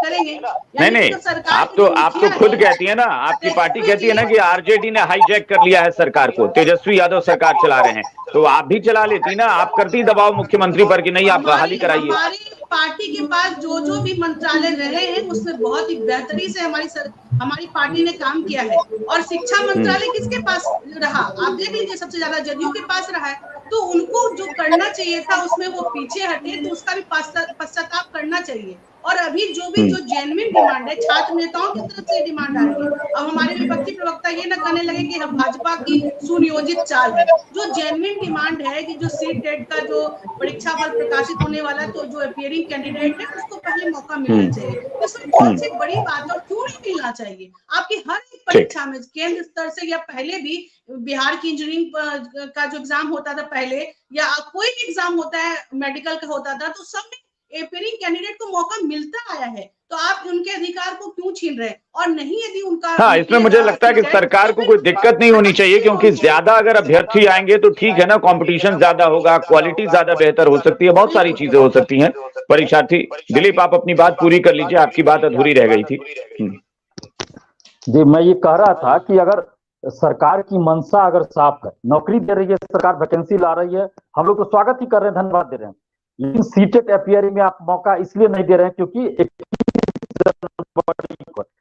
नहीं आप तो खुद कहती है ना, आपकी पार्टी कहती है ना कि आरजेडी ने हाईजैक कर लिया है सरकार को, तेजस्वी यादव सरकार चला रहे हैं, तो आप भी चला लेती ना, आप करती दबाव मुख्यमंत्री पर कि नहीं आप बहाली कराइए। हमारी पार्टी के पास जो भी मंत्रालय रहे हैं उसमें बहुत ही बेहतरी से हमारी पार्टी ने काम किया है। और शिक्षा मंत्रालय किसके पास रहा, आप देख लीजिए, सबसे ज्यादा जदयू के पास रहा है, तो उनको जो करना चाहिए था उसमें वो पीछे हटे, तो उसका भी पश्चाताप करना चाहिए। और अभी जो जेन्युइन डिमांड है, छात्र नेताओं की तरफ से डिमांड आ रही है, अब हमारे विपक्षी प्रवक्ता ये ना कहने लगे कि हम भाजपा की सुनियोजित चाल है। जो जेन्युइन डिमांड है कि जो सीटेट का जो परीक्षा फल प्रकाशित होने वाला है, तो जो अपीयरिंग कैंडिडेट है उसको पहले मौका मिलना चाहिए। इसमें कौन सी बड़ी बात और क्यों नहीं मिलना चाहिए? आपकी हर एक परीक्षा में केंद्र स्तर से या पहले भी बिहार की इंजीनियरिंग का जो एग्जाम होता था पहले, या कोई भी एग्जाम होता है मेडिकल का होता था, तो सब में अपीयरिंग कैंडिडेट को मौका मिलता आया है, तो आप उनके अधिकार को क्यों छीन रहे हैं? और नहीं यदि उनका, हाँ, इसमें मुझे लगता है कि सरकार को कोई दिक्कत नहीं होनी चाहिए, क्योंकि ज्यादा अगर अभ्यर्थी आएंगे तो ठीक है ना, कंपटीशन ज्यादा होगा, क्वालिटी ज्यादा बेहतर हो सकती है, बहुत सारी चीजें हो सकती हैं। परीक्षार्थी दिलीप, आप अपनी बात पूरी कर लीजिए, आपकी बात अधूरी रह गई थी। जी, मैं ये कह रहा था कि अगर सरकार की मंशा अगर साफ है, नौकरी दे रही है सरकार, वैकेंसी ला रही है, हम लोग तो स्वागत ही कर रहे हैं, धन्यवाद दे रहे हैं, लेकिन सीटेट अपीयरिंग में आप मौका इसलिए नहीं दे रहे हैं क्योंकि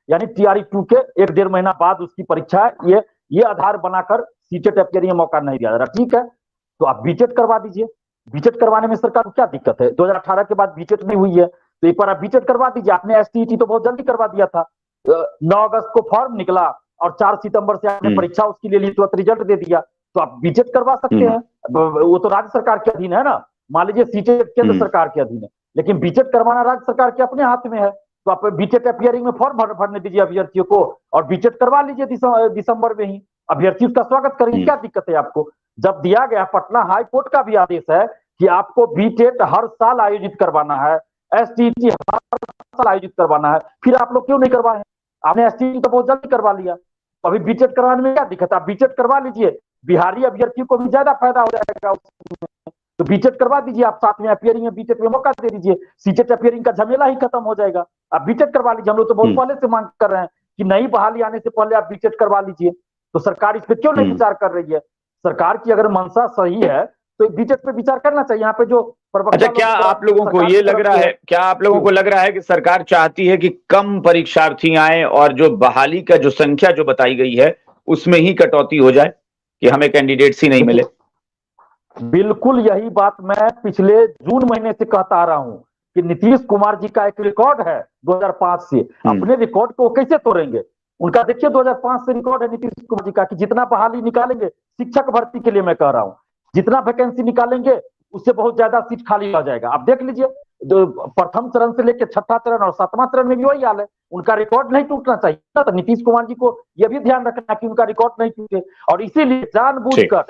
यानी TRE-2 के 1-1.5 महीना बाद उसकी परीक्षा है, ये आधार बनाकर सीटेट अपीयरिंग में मौका नहीं दिया जा रहा। ठीक है, तो आप बीटेट करवा दीजिए। बीटेट करवाने में सरकार को क्या दिक्कत है? 2018 के बाद बीटेट नहीं हुई है तो एक बार आप बीटेट करवा दीजिए। आपने STET तो बहुत जल्दी करवा दिया था, 9 अगस्त को फॉर्म निकला और 4 सितंबर से आपने परीक्षा उसके लिए तुरंत रिजल्ट दे दिया, तो आप बीटेट करवा सकते हैं। वो तो राज्य सरकार के अधीन है ना, मान लीजिए सीटेट केंद्र सरकार के अधीन है, लेकिन बीटेट करवाना राज्य सरकार के अपने हाथ में है। तो आप बीटेट अपियरिंग में फॉर्म भरने दीजिए अभ्यर्थियों को और बीटेट करवा लीजिए दिसंबर में ही। अभ्यर्थी उसका स्वागत करेंगे, क्या दिक्कत है आपको? जब दिया गया, पटना हाई कोर्ट का भी आदेश है कि आपको बीटेट हर साल आयोजित करवाना है, एसटीटी हर साल आयोजित करवाना है, फिर आप लोग क्यों नहीं करवाए? आपने एसटीटी तो बहुत जल्दी करवा लिया, तो अभी बीटेट करवाने में क्या दिक्कत है? आप बीटेट करवा लीजिए, बिहारी अभ्यर्थियों को भी ज्यादा फायदा हो जाएगा उसमें। तो बीटेट करवा दीजिए आप, साथ में अपियरिंग में बीटेट में मौका दे दीजिए, सीटेट अपियरिंग का झमेला ही खत्म हो जाएगा। आप बीटेट करवा लीजिए, हम लोग तो बहुत पहले से मांग कर रहे हैं कि नई बहाली आने से पहले आप बीटेट करवा लीजिए। तो सरकार इस पे क्यों नहीं विचार कर रही है? सरकार की अगर मंशा सही है तो बीटेट पे विचार करना चाहिए। यहाँ पे जो अच्छा, क्या आप लोगों को ये लग रहा है, क्या आप लोगों को लग रहा है कि सरकार चाहती है कि कम परीक्षार्थी आए और जो बहाली का जो संख्या जो बताई गई है उसमें ही कटौती हो जाए कि हमें कैंडिडेट्स ही नहीं मिले? बिल्कुल यही बात मैं पिछले जून महीने से कहता आ रहा हूं कि नीतीश कुमार जी का एक रिकॉर्ड है 2005 से, अपने रिकॉर्ड को कैसे तोड़ेंगे? उनका देखिए 2005 से रिकॉर्ड है नीतीश कुमार जी का कि जितना बहाली निकालेंगे शिक्षक भर्ती के लिए, मैं कह रहा हूं जितना वैकेंसी निकालेंगे उससे बहुत ज्यादा सीट खाली हो जाएगा। आप देख लीजिए, प्रथम चरण से लेकर छठा चरण और सातवां चरण में भी वही हाल है। उनका रिकॉर्ड नहीं टूटना चाहिए ना, तो नीतीश कुमार जी को यह भी ध्यान रखना कि उनका रिकॉर्ड नहीं टूटे, और इसीलिए जानबूझकर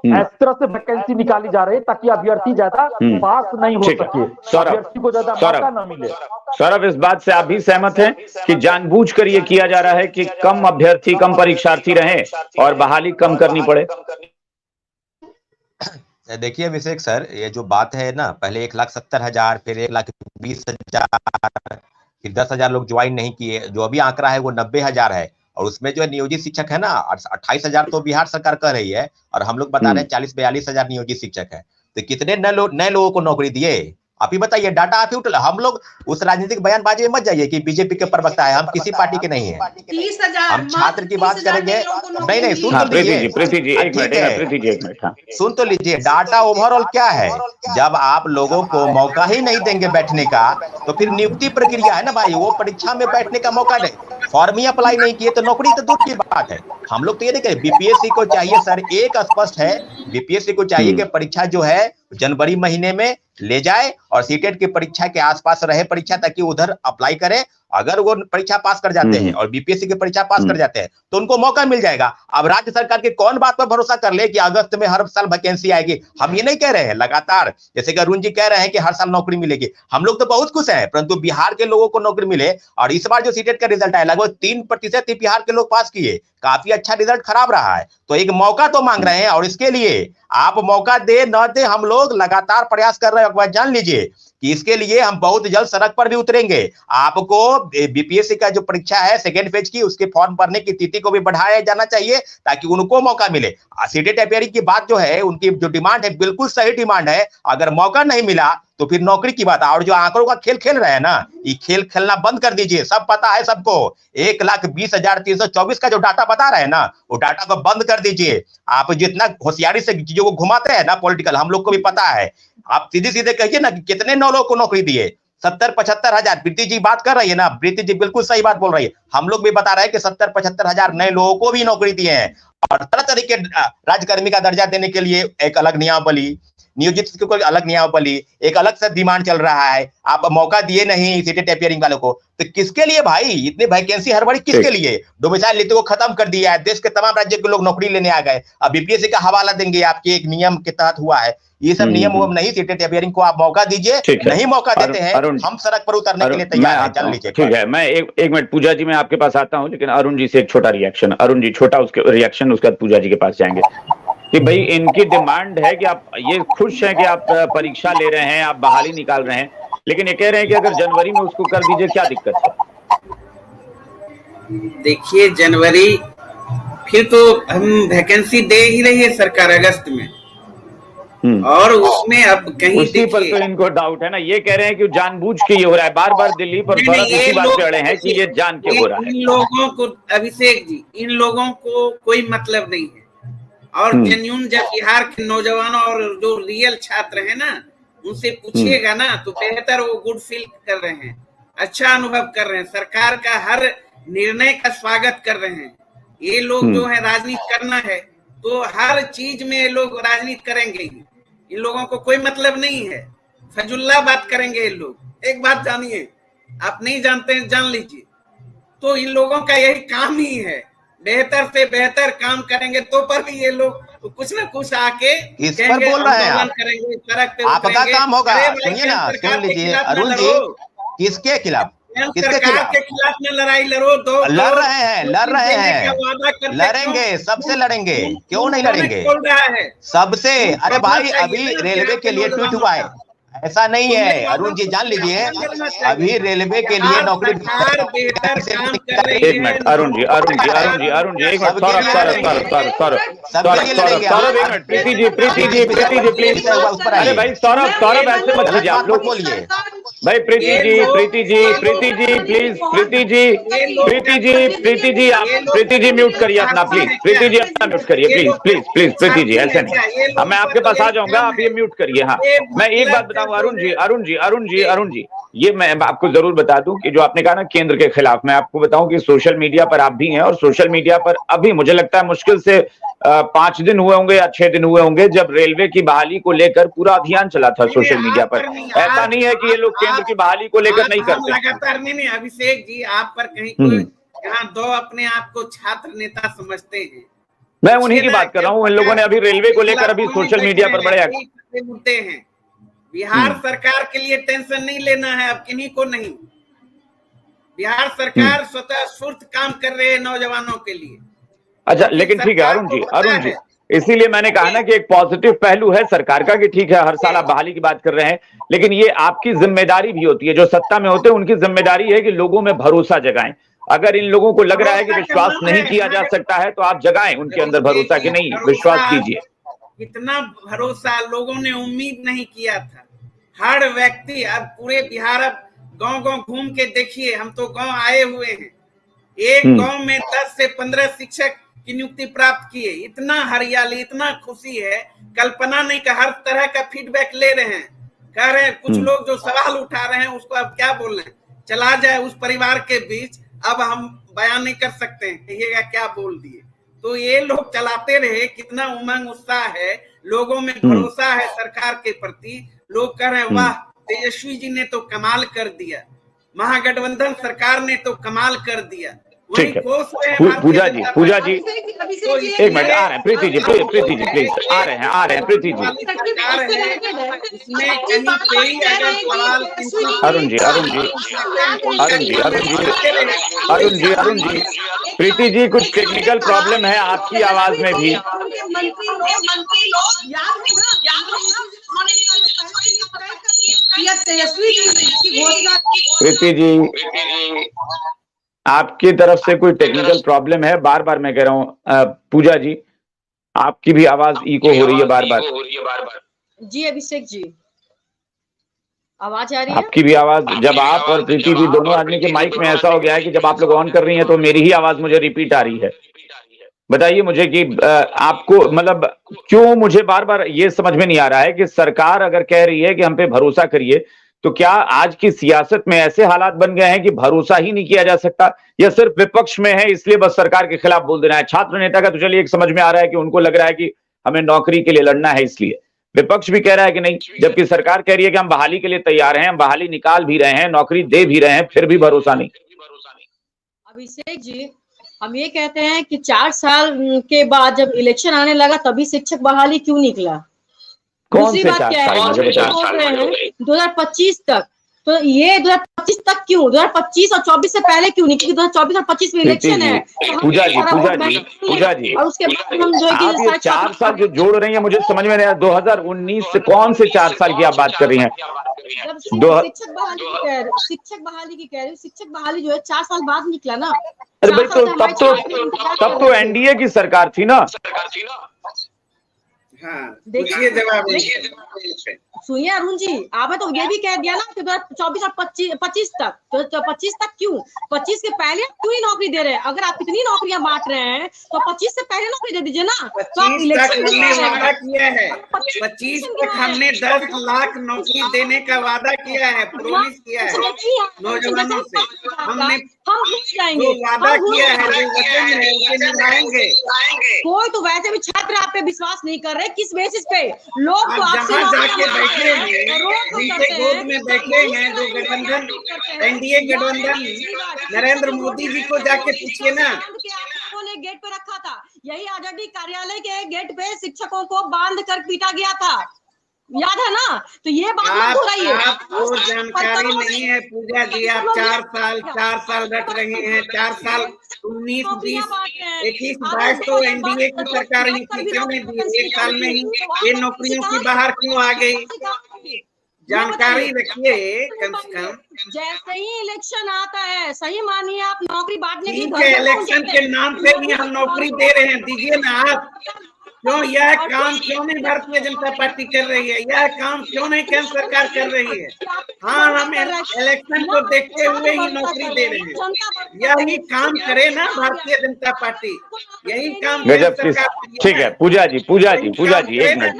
इस तरह से वैकेंसी निकाली जा रही है ताकि अभ्यर्थी ज्यादा पास नहीं हो सके, अभ्यर्थी को ज्यादा मौका न मिले। सौरभ, इस बात से आप भी सहमत हैं कि जानबूझकर ये किया जा रहा है कि कम अभ्यर्थी, कम परीक्षार्थी रहे और बहाली कम करनी पड़े? देखिए अभिषेक सर, ये जो बात है ना, पहले 1,70,000, फिर 1,20,000, फिर 10,000 लोग ज्वाइन नहीं किए। जो अभी आंकड़ा है वो 90,000 है, और उसमें जो नियोजित शिक्षक है ना 28,000 तो बिहार सरकार कह रही है, और हम लोग बता रहे हैं 40-42,000 नियोजित शिक्षक है। तो कितने नए लोगों को नौकरी दिए आप ही बताइए, डाटा आप ही उठा। हम लोग उस राजनीतिक बयानबाजी में मत जाइए कि बीजेपी के प्रवक्ता है, हम किसी पार्टी के नहीं है। 30,000 हम छात्र की बात करेंगे। नहीं सुन तो लीजिए, प्रीति जी एक मिनट, सुन तो लीजिए, डाटा ओवरऑल क्या है। जब आप लोगों को मौका ही नहीं देंगे बैठने का, तो फिर नियुक्ति प्रक्रिया है ना भाई, वो परीक्षा में बैठने का मौका नहीं, फॉर्म ही अप्लाई नहीं किए तो नौकरी तो दूर की बात है। हम लोग तो ये देखें, बीपीएससी को चाहिए सर, एक स्पष्ट है, बीपीएससी को चाहिए कि परीक्षा जो है जनवरी महीने में ले जाए और सीटेट की परीक्षा के आसपास रहे परीक्षा, ताकि उधर अप्लाई करे। अगर वो परीक्षा पास कर जाते हैं और बीपीएससी की परीक्षा पास कर जाते हैं तो उनको मौका मिल जाएगा। अब राज्य सरकार के कौन बात पर भरोसा कर ले कि अगस्त में हर साल वैकेंसी आएगी? हम ये नहीं कह रहे हैं लगातार, जैसे कि अरुण जी कह रहे हैं कि हर साल नौकरी मिलेगी, हम लोग तो बहुत खुश हैं, परंतु बिहार के लोगों को नौकरी मिले। और इस बार जो सीटेट का रिजल्ट आया, लगभग 3% ही बिहार के लोग पास किए, काफी अच्छा रिजल्ट खराब रहा है। तो एक मौका तो मांग रहे हैं, और इसके लिए आप मौका दे न दे, हम लोग लगातार प्रयास कर रहे हैं। एक बार जान लीजिए कि इसके लिए हम बहुत जल्द सड़क पर भी उतरेंगे। आपको बीपीएससी का जो परीक्षा है सेकेंड फेज की, उसके फॉर्म भरने की तिथि को भी बढ़ाया जाना चाहिए ताकि उनको मौका मिले। सीटेट अपियरिंग की बात जो है, उनकी जो डिमांड है बिल्कुल सही डिमांड है। अगर मौका नहीं मिला तो फिर नौकरी की बात। और जो आंकड़ों का खेल खेल रहे हैं ना, ये खेल खेलना बंद कर दीजिए। सब पता है सबको, 1,20,324 का जो डाटा बता रहे हैं ना, वो डाटा को बंद कर दीजिए। आप जितना होशियारी से चीजों को घुमाते हैं ना पॉलिटिकल, हम लोग को भी पता है। आप सीधे सीधे कहिए ना कि कितने नौ लोगों को नौकरी दिए, 70-75,000। प्रीति जी बात कर रही है ना, प्रीति जी बिल्कुल सही बात बोल रही है। हम लोग भी बता रहे हैं कि 70-75,000 नए लोगों को भी नौकरी दिए हैं। और तरह तरह के राज्यकर्मी का दर्जा देने के लिए एक अलग नियमावली, नियोजित शिक्षकों को अलग नियमावली, एक अलग से डिमांड चल रहा है। आप मौका दिए नहीं सीटेट अपियरिंग वालों को, तो किसके लिए भाई इतनी वैकेंसी हड़बड़ी किसके लिए? डोमिसाइल नीति को खत्म कर दिया है, देश के तमाम राज्यों के लोग नौकरी लेने आ गए। अब बीपीएससी का हवाला देंगे आपके एक नियम के तहत हुआ है। ये सब नियम नहीं, सीटेट अपियरिंग को आप मौका दीजिए। नहीं मौका देते हैं, हम सड़क पर उतरने के लिए तैयार हैं, जान लीजिए। ठीक है, मैं एक मिनट पूजा जी मैं आपके पास आता हूं, लेकिन अरुण जी से एक छोटा रिएक्शन। अरुण जी छोटा उसके रिएक्शन, उसके बाद पूजा जी के पास जाएंगे। कि भाई इनकी डिमांड है कि आप ये खुश हैं कि आप परीक्षा ले रहे हैं, आप बहाली निकाल रहे हैं, लेकिन ये कह रहे हैं कि अगर जनवरी में उसको कर दीजिए, क्या दिक्कत है? देखिए जनवरी, फिर तो हम वैकेंसी दे ही रही है सरकार अगस्त में, और उसमें अब कहीं उसी पर तो इनको डाउट है ना। ये कह रहे हैं कि जानबूझ के ये हो रहा है, बार बार दिल्ली पर इसी बात पे अड़े हैं कि ये जान के हो रहा है। इन लोगों को, अभिषेक जी, इन लोगों को कोई मतलब नहीं है। और जेन्युइन जब बिहार के नौजवानों और जो रियल छात्र हैं ना, उनसे पूछिएगा ना, तो बेहतर वो गुड फील कर रहे हैं, अच्छा अनुभव कर रहे हैं, सरकार का हर निर्णय का स्वागत कर रहे हैं। ये लोग जो है राजनीति करना है तो हर चीज में ये लोग राजनीति करेंगे ही। इन लोगों को कोई मतलब नहीं है, फजुल्ला बात करेंगे ये लोग। एक बात जानिए, आप नहीं जानते हैं, जान लीजिए। तो इन लोगों का यही काम ही है, बेहतर से बेहतर काम करेंगे तो पर भी ये लोग तो कुछ ना कुछ आके इस पर बोल रहे हैं आप, करेंगे, सड़क पे आपका काम होगा। अरे भाई, सुनिए ना, सरकार सुन के लीजिए खिलाफ न अरुण जी, लड़ो। किसके खिलाफ, किसके सरकार खिलाफ के खिलाफ में लड़ाई लड़ो, दो लड़ रहे हैं, लड़ रहे देने का हैं, वादा करते लड़ेंगे, क्यों? सबसे लड़ेंगे, क्यों नहीं लड़ेंगे, बोल रहा है सबसे। अरे भाई, चाहिए अभी ना रेलवे के लिए ट्वीट नौजवानों हुआ है, का। ऐसा नहीं है अरुण जी, जान लीजिए, अभी रेलवे के लिए नौकरी सरकार बेहतर काम कर रही एक है। मिनट अरुण जी, अरुण जी, अरुण जी, अरुण जी, एक मिनट, सौरभ, सौरभ, सौरभ, सौरभ, सौरभ, सौरभ, सौरभ, सौरभ, एक मिनट, प्रीति जी, प्रीति जी, प्रीति जी, प्लीज। अरे भाई सौरभ, सौरभ ऐसे मत कीजिए आप लोग, बोलिए भाई प्रीति जी, प्रीति जी, प्रीति जी, प्लीज, प्रीति जी, प्रीति जी, प्रीति जी, आप प्रीति जी म्यूट करिए अपना, प्लीज, प्रीति जी अपना म्यूट करिए, please, please, please, Preeti ji, ऐसे नहीं। अब मैं आपके पास आ जाऊंगा, आप ये म्यूट करिए। हाँ, मैं एक बात बताऊं अरुण जी, अरुण जी, अरुण जी, अरुण जी, ये मैं आपको जरूर बता दूं कि जो आपने कहा ना केंद्र के खिलाफ, मैं आपको बताऊं कि सोशल मीडिया पर आप भी हैं, और सोशल मीडिया पर अभी मुझे लगता है मुश्किल से 5 दिन हुए होंगे या 6 दिन हुए होंगे जब रेलवे की बहाली को लेकर पूरा अभियान चला था सोशल मीडिया पर। ऐसा नहीं है कि ये लोग केंद्र की बहाली को लेकर नहीं करते। लगातार नहीं, अभिषेक जी, आप पर कहीं कोई यहाँ दो अपने आप को छात्र नेता समझते हैं। मैं उन्हीं की बात कर रहा हूँ। इन लोगों ने अभी रेलवे को लेकर अभी सोशल मीडिया पर बड़े मुद्दे हैं। बिहार सरकार के लिए टेंशन नहीं लेना है अब, किन्हीं को नहीं। बिहार सरकार स्वतः स्फूर्त काम कर रहे हैं नौजवानों के लिए। अच्छा, लेकिन ठीक है अरुण जी, अरुण जी, इसीलिए मैंने कहा ना कि एक पॉजिटिव पहलू है सरकार का कि ठीक है हर साल आप बहाली की बात कर रहे हैं, लेकिन ये आपकी जिम्मेदारी भी होती है, जो सत्ता में होते हैं उनकी जिम्मेदारी है कि लोगों में भरोसा जगाएं। अगर इन लोगों को लग रहा है कि विश्वास नहीं किया जा सकता है तो आप जगाएं उनके अंदर भरोसा कि नहीं, विश्वास कीजिए। इतना भरोसा लोगों ने उम्मीद नहीं किया था। हर व्यक्ति, अब पूरे बिहार, अब गांव-गांव घूम के देखिए, हम तो गांव आए हुए हैं, एक गांव में 10 से 15 शिक्षक की नियुक्ति प्राप्त किए। इतना हरियाली, इतना खुशी है, कल्पना नहीं का हर तरह का फीडबैक ले रहे हैं, कह रहे हैं। कुछ लोग जो सवाल उठा रहे हैं उसको अब क्या बोल रहे हैं, चला जाए उस परिवार के बीच, अब हम बयान नहीं कर सकते हैं, कहिएगा क्या बोल दिए। तो ये लोग चलाते रहे, कितना उमंग उत्साह है, लोगों में भरोसा है सरकार के प्रति। लोग कह रहे हैं वाह, तेजस्वी जी ने तो कमाल कर दिया, महागठबंधन सरकार ने तो कमाल कर दिया। ठीक है, पूजा जी, पूजा जी, एक मिनट आ रहे हैं, प्रीति जी, प्रीति जी प्लीज, आ रहे हैं प्रीति जी। अरुण जी, अरुण जी, अरुण जी, अरुण जी, अरुण जी, अरुण जी, प्रीति जी, कुछ टेक्निकल प्रॉब्लम है आपकी आवाज में भी। प्रीति जी, आपकी तरफ से कोई टेक्निकल प्रॉब्लम है, बार बार मैं कह रहा हूँ। पूजा जी, आपकी भी आवाज इको हो रही है बार बार। जी अभिषेक जी, आवाज आ रही है? आपकी भी आवाज, जब आप और प्रीति जी दोनों आदमी के माइक में ऐसा हो गया है कि जब आप लोग ऑन कर रही हैं तो मेरी ही आवाज मुझे रिपीट आ रही है। बताइए मुझे कि आपको मतलब क्यों, मुझे बार बार ये समझ में नहीं आ रहा है कि सरकार अगर कह रही है कि हम पे भरोसा करिए, तो क्या आज की सियासत में ऐसे हालात बन गए हैं कि भरोसा ही नहीं किया जा सकता, या सिर्फ विपक्ष में है इसलिए बस सरकार के खिलाफ बोल देना है? छात्र नेता का तो चलिए एक समझ में आ रहा है कि उनको लग रहा है कि हमें नौकरी के लिए लड़ना है, इसलिए विपक्ष भी कह रहा है कि नहीं, जबकि सरकार कह रही है कि हम बहाली के लिए तैयार हैं, हम बहाली निकाल भी रहे हैं, नौकरी दे भी रहे हैं, फिर भी भरोसा नहीं। अभिषेक जी, हम ये कहते हैं कि 4 साल के बाद जब इलेक्शन आने लगा तभी शिक्षक बहाली क्यों निकला? दूसरी बात क्या है, बोल रहे हैं 2025 तक, तो ये 2025 तक क्यों? 2025 और 24 से पहले क्यों नहीं? क्योंकि 2024 और 25 में इलेक्शन है। पूजा जी, और उसके बाद हम जो आप ये 4 साल जो जोड़ रही हैं मुझे समझ में नहीं आया। 2019 से कौन से 4 साल की आप बात कर रही हैं? शिक्षक बहाली की कह रही हूँ, शिक्षक बहाली जो है 4 साल बाद निकला ना। अरे भाई, तो तब तो एनडीए की सरकार थी ना। देखिए जवाब सुनिए अरुण जी, आपने तो ये भी कह दिया ना कि 2024 और 25 तक, तो 25 तक क्यों? 25 के पहले क्यों ही नौकरी दे रहे हैं? अगर आप इतनी नौकरियां बांट रहे हैं तो 25 से पहले नौकरी दे दीजिए ना। तो आप इलेक्शन वादा किया है, 25 तक हमने 10 लाख नौकरी देने का वादा किया है, प्रॉमिस किया है नौजवानों से। हमने हम भूल जाएंगे, जो वादा किया है, जो वचन है, उसे निभाएंगे। कोई तो वैसे भी छात्र आप पे विश्वास नहीं कर रहे, किस बेसिस पे? लोग तो आप आपसे जहाँ जाके बैठे हैं, रोक जिनके गोद में बैठे हैं, जो गठबंधन एनडीए गठबंधन नरेंद्र मोदी जी को जाके पूछिए ना। ने गेट पे रखा था, यही आजादी कार्यालय के गेट पे शिक्षकों को बांध कर पीटा गया था, याद है ना? तो ये बात मत हो रही है, आपको जानकारी नहीं है पूजा जी। आप 4 साल रट रहे हैं। 4 साल 19, 20, 21, 22 तो एनडीए की सरकार ही थी, क्यों नहीं दी? 1 साल में ही ये नौकरियों की बाहर क्यों आ गई? जानकारी रखिए कम से कम। जैसे ही इलेक्शन आता है, सही मानिए आप, नौकरी बांटने की ठीक है, इलेक्शन के नाम पे भी हम नौकरी दे रहे हैं, दीजिए ना आप। क्यों यह काम क्यों नहीं भारतीय जनता पार्टी कर रही है? यह काम क्यों नहीं केंद्र सरकार कर रही है? हाँ, हम इलेक्शन को देखते हुए ही नौकरी दे रहे हैं। यही काम करे ना भारतीय जनता पार्टी, यही काम गजब की। ठीक है पूजा जी, एक मिनट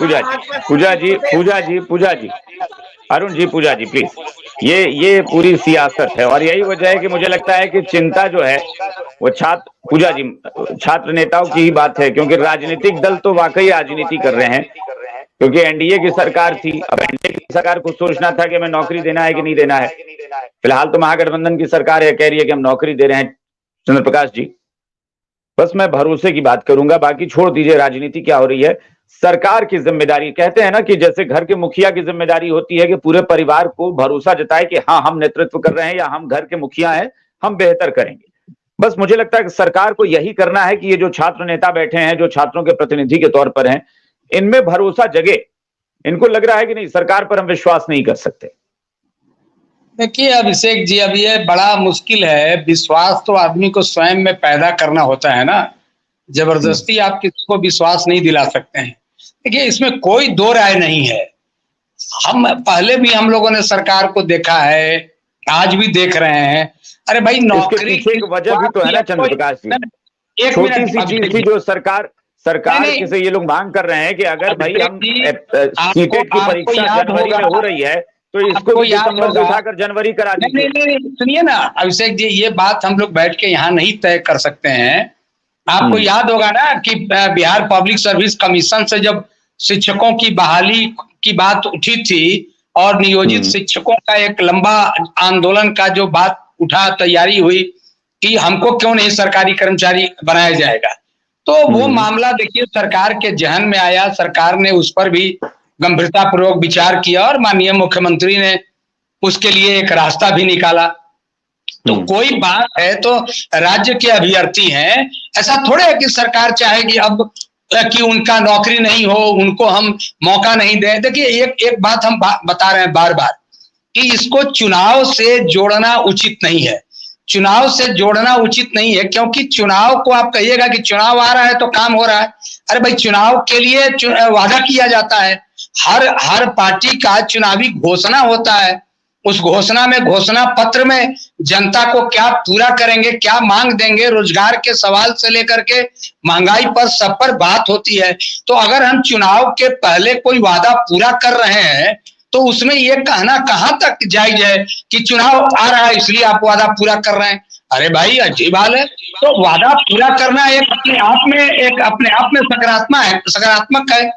पूजा जी, अरुण जी, पूजा जी प्लीज। ये पूरी सियासत है और यही वजह है कि मुझे लगता है कि चिंता जो है वो पूजा जी छात्र नेताओं की ही बात है, क्योंकि राजनीतिक दल तो वाकई राजनीति कर रहे हैं, क्योंकि एनडीए की सरकार थी। अब एनडीए की सरकार को सोचना था कि हमें नौकरी देना है कि नहीं देना है। फिलहाल तो महागठबंधन की सरकार है, कह रही है कि हम नौकरी दे रहे हैं। चंद्र प्रकाश जी, बस मैं भरोसे की बात करूंगा, बाकी छोड़ दीजिए राजनीति क्या हो रही है। सरकार की जिम्मेदारी, कहते हैं ना कि जैसे घर के मुखिया की जिम्मेदारी होती है कि पूरे परिवार को भरोसा जताए कि हाँ हम नेतृत्व कर रहे हैं या हम घर के मुखिया हैं, हम बेहतर करेंगे। बस मुझे लगता है कि सरकार को यही करना है कि ये जो छात्र नेता बैठे हैं, जो छात्रों के प्रतिनिधि के तौर पर हैं, इनमें भरोसा जगे। इनको लग रहा है कि नहीं, सरकार पर हम विश्वास नहीं कर सकते। देखिए अभिषेक जी, अब ये बड़ा मुश्किल है। विश्वास तो आदमी को स्वयं में पैदा करना होता है ना, जबरदस्ती आप किसी को विश्वास नहीं दिला सकते हैं। देखिए इसमें कोई दो राय नहीं है। हम पहले भी हम लोगों ने सरकार को देखा है, आज भी देख रहे हैं। अरे भाई, नौकरी की वजह भी तो है ना चंद्र प्रकाश जी। छोटी सी चीज थी जो सरकार से ये लोग मांग कर रहे हैं कि अगर भाई हम सीटेट की परीक्षा जनवरी में हो रही है तो इसको भी दिसंबर से उठाकर जनवरी करा दीजिए। नहीं, सुनिए ना अभिषेक जी, ये बात हम लोग बैठ के यहाँ नहीं तय कर सकते हैं। आपको याद होगा ना कि बिहार पब्लिक सर्विस कमीशन से जब शिक्षकों की बहाली की बात उठी थी और नियोजित शिक्षकों का एक लंबा आंदोलन का जो बात उठा, तैयारी हुई कि हमको क्यों नहीं सरकारी कर्मचारी बनाया जाएगा, तो वो मामला देखिए सरकार के जहन में आया। सरकार ने उस पर भी गंभीरता पूर्वक विचार किया और माननीय मुख्यमंत्री ने उसके लिए एक रास्ता भी निकाला। तो कोई बात है तो राज्य के अभ्यर्थी हैं, ऐसा थोड़े है कि सरकार चाहेगी अब कि उनका नौकरी नहीं हो, उनको हम मौका नहीं दें। देखिए एक बात हम बता रहे हैं बार बार कि इसको चुनाव से जोड़ना उचित नहीं है। चुनाव से जोड़ना उचित नहीं है, क्योंकि चुनाव को आप कहिएगा कि चुनाव आ रहा है तो काम हो रहा है। अरे भाई, चुनाव के लिए वादा किया जाता है। हर पार्टी का चुनावी घोषणा होता है। उस घोषणा में, घोषणा पत्र में जनता को क्या पूरा करेंगे, क्या मांग देंगे, रोजगार के सवाल से लेकर के महंगाई पर सब पर बात होती है। तो अगर हम चुनाव के पहले कोई वादा पूरा कर रहे हैं तो उसमें ये कहना कहां तक जायज है कि चुनाव आ रहा है इसलिए आप वादा पूरा कर रहे हैं। अरे भाई, अजीब हाल है। तो वादा पूरा करना एक अपने आप में सकारात्मक है,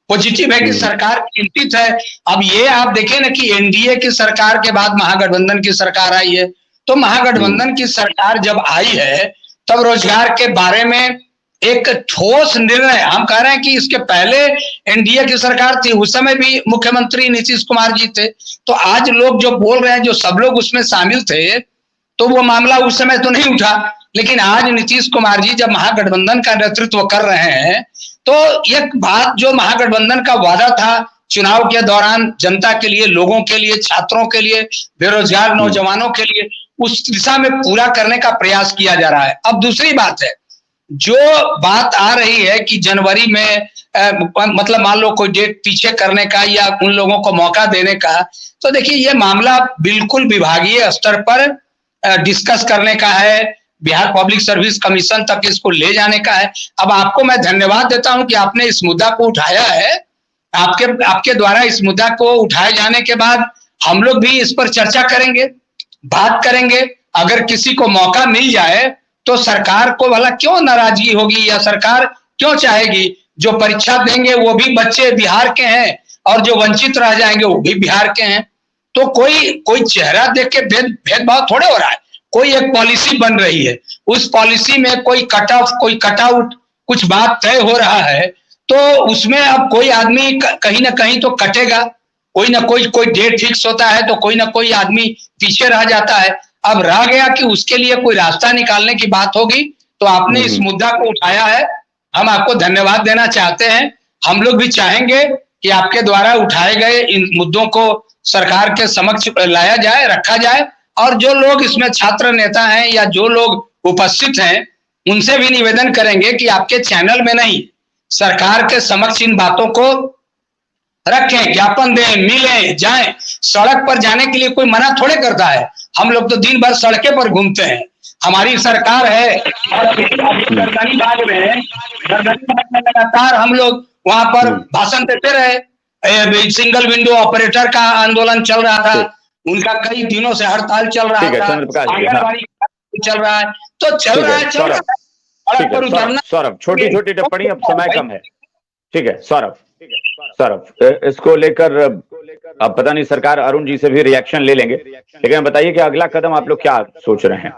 पॉजिटिव है कि सरकार चिंतित है। अब ये आप देखें ना कि एनडीए की सरकार के बाद महागठबंधन की सरकार आई है, तो महागठबंधन की सरकार जब आई है तब रोजगार के बारे में एक ठोस निर्णय, हम कह रहे हैं कि इसके पहले एनडीए की सरकार थी, उस समय भी मुख्यमंत्री नीतीश कुमार जी थे। तो आज लोग जो बोल रहे हैं, जो सब लोग उसमें शामिल थे, तो वो मामला उस समय तो नहीं उठा, लेकिन आज नीतीश कुमार जी जब महागठबंधन का नेतृत्व कर रहे हैं तो एक बात जो महागठबंधन का वादा था चुनाव के दौरान जनता के लिए, लोगों के लिए, छात्रों के लिए, बेरोजगार नौजवानों के लिए, उस दिशा में पूरा करने का प्रयास किया जा रहा है। अब दूसरी बात है, जो बात आ रही है कि जनवरी में मतलब मान लो कोई डेट पीछे करने का या उन लोगों को मौका देने का, तो देखिए ये मामला बिल्कुल विभागीय स्तर पर डिस्कस करने का है, बिहार पब्लिक सर्विस कमीशन तक इसको ले जाने का है। अब आपको मैं धन्यवाद देता हूं कि आपने इस मुद्दा को उठाया है। आपके द्वारा इस मुद्दा को उठाए जाने के बाद हम लोग भी इस पर चर्चा करेंगे, बात करेंगे अगर किसी को मौका मिल जाए तो सरकार को भला क्यों नाराजगी होगी, या सरकार क्यों चाहेगी जो परीक्षा देंगे वो भी बच्चे बिहार के हैं और जो वंचित रह जाएंगे वो भी बिहार के हैं। तो कोई चेहरा देख के भेदभाव थोड़े हो रहा है, कोई एक पॉलिसी बन रही है, उस पॉलिसी में कोई कट ऑफ कोई कट आउट कुछ बात तय हो रहा है, तो उसमें अब कोई आदमी कहीं ना कहीं तो कटेगा, कोई ना कोई डेट फिक्स होता है तो कोई ना कोई आदमी पीछे रह जाता है। अब रह गया कि उसके लिए कोई रास्ता निकालने की बात होगी, तो आपने इस मुद्दा को उठाया है, हम आपको धन्यवाद देना चाहते हैं। हम लोग भी चाहेंगे कि आपके द्वारा उठाए गए इन मुद्दों को सरकार के समक्ष लाया जाए, रखा जाए, और जो लोग इसमें छात्र नेता हैं या जो लोग उपस्थित हैं उनसे भी निवेदन करेंगे कि आपके चैनल में नहीं, सरकार के समक्ष इन बातों को रखें, ज्ञापन दें, मिलें, जाएं। सड़क पर जाने के लिए कोई मना थोड़े करता है, हम लोग तो दिन भर सड़कें पर घूमते हैं। हमारी सरकार है और गर्दनी बाग में लगातार हम लोग वहां पर भाषण देते रहे। सिंगल विंडो ऑपरेटर का आंदोलन चल रहा था, उनका कई दिनों से हड़ताल चल रहा था, आंगनबाड़ी चल रहा है, तो चल रहा है। सड़क पर उतरना। सौरभ, छोटी छोटी टिप्पणी, अब समय कम है। ठीक है सौरभ, इसको लेकर अब पता नहीं सरकार अरुण जी से भी रिएक्शन ले लेंगे, लेकिन बताइए कि अगला कदम आप लोग क्या सोच रहे हैं?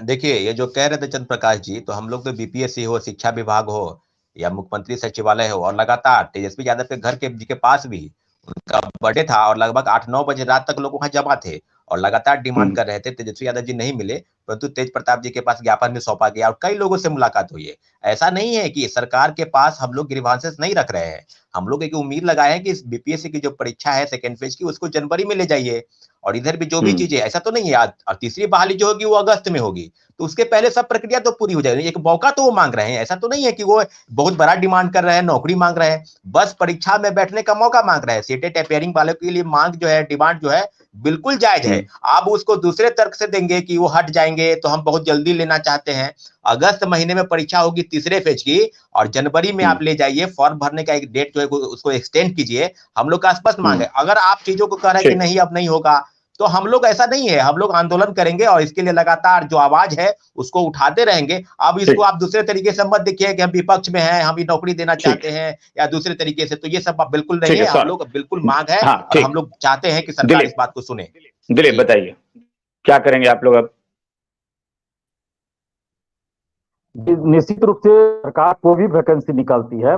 देखिए, ये जो कह रहे थे चंद्र प्रकाश जी, तो हम लोग तो बीपीएससी हो, शिक्षा विभाग हो या मुख्यमंत्री सचिवालय हो, और लगातार तेजस्वी यादव के घर के पास भी उनका बर्थडे था और लगभग 8-9 बजे रात तक लोग वहां जमा थे और लगातार डिमांड कर रहे थे। तेजस्वी यादव जी नहीं मिले, परंतु तेज प्रताप जी के पास ज्ञापन में सौंपा गया और कई लोगों से मुलाकात हुई है। ऐसा नहीं है कि सरकार के पास हम लोग ग्रीवांसेस नहीं रख रहे हैं, हम लोग एक उम्मीद लगाए हैं कि इस बीपीएससी की जो परीक्षा है सेकंड फेज की, उसको जनवरी में ले जाइए, और इधर भी जो भी चीजें, ऐसा तो नहीं है और तीसरी बहाली जो होगी वो अगस्त में होगी, तो उसके पहले सब प्रक्रिया तो पूरी हो जाएगी। एक मौका तो वो मांग रहे हैं, ऐसा तो नहीं है कि वो बहुत बड़ा डिमांड कर रहे हैं, नौकरी मांग रहे हैं, बस परीक्षा में बैठने का मौका मांग रहे हैं। सीटेट अपेयरिंग वालों के लिए मांग जो है, डिमांड जो है, बिल्कुल जायज है। आप उसको दूसरे तर्क से देंगे कि वो हट जाएंगे तो हम बहुत जल्दी लेना चाहते हैं। अगस्त महीने में परीक्षा होगी तीसरे फेज की, और जनवरी में आप ले जाइए, फॉर्म भरने का एक डेट जो है उसको एक्सटेंड कीजिए। हम लोग का स्पष्ट मांग है। अगर आप चीजों को कह रहे हैं कि नहीं अब नहीं होगा, तो हम लोग, ऐसा नहीं है, हम लोग आंदोलन करेंगे और इसके लिए लगातार जो आवाज है उसको उठाते रहेंगे। अब इसको आप दूसरे तरीके से मत देखिए कि हम विपक्ष में हैं, हम ये नौकरी देना चाहते हैं या दूसरे तरीके से, तो ये सब बिल्कुल नहीं है। हम लोग बिल्कुल मांग है और हम लोग चाहते हैं कि सरकार इस बात को सुने। दिलीप बताइए क्या करेंगे आप लोग अब? निश्चित रूप से सरकार को भी वैकेंसी निकालती है,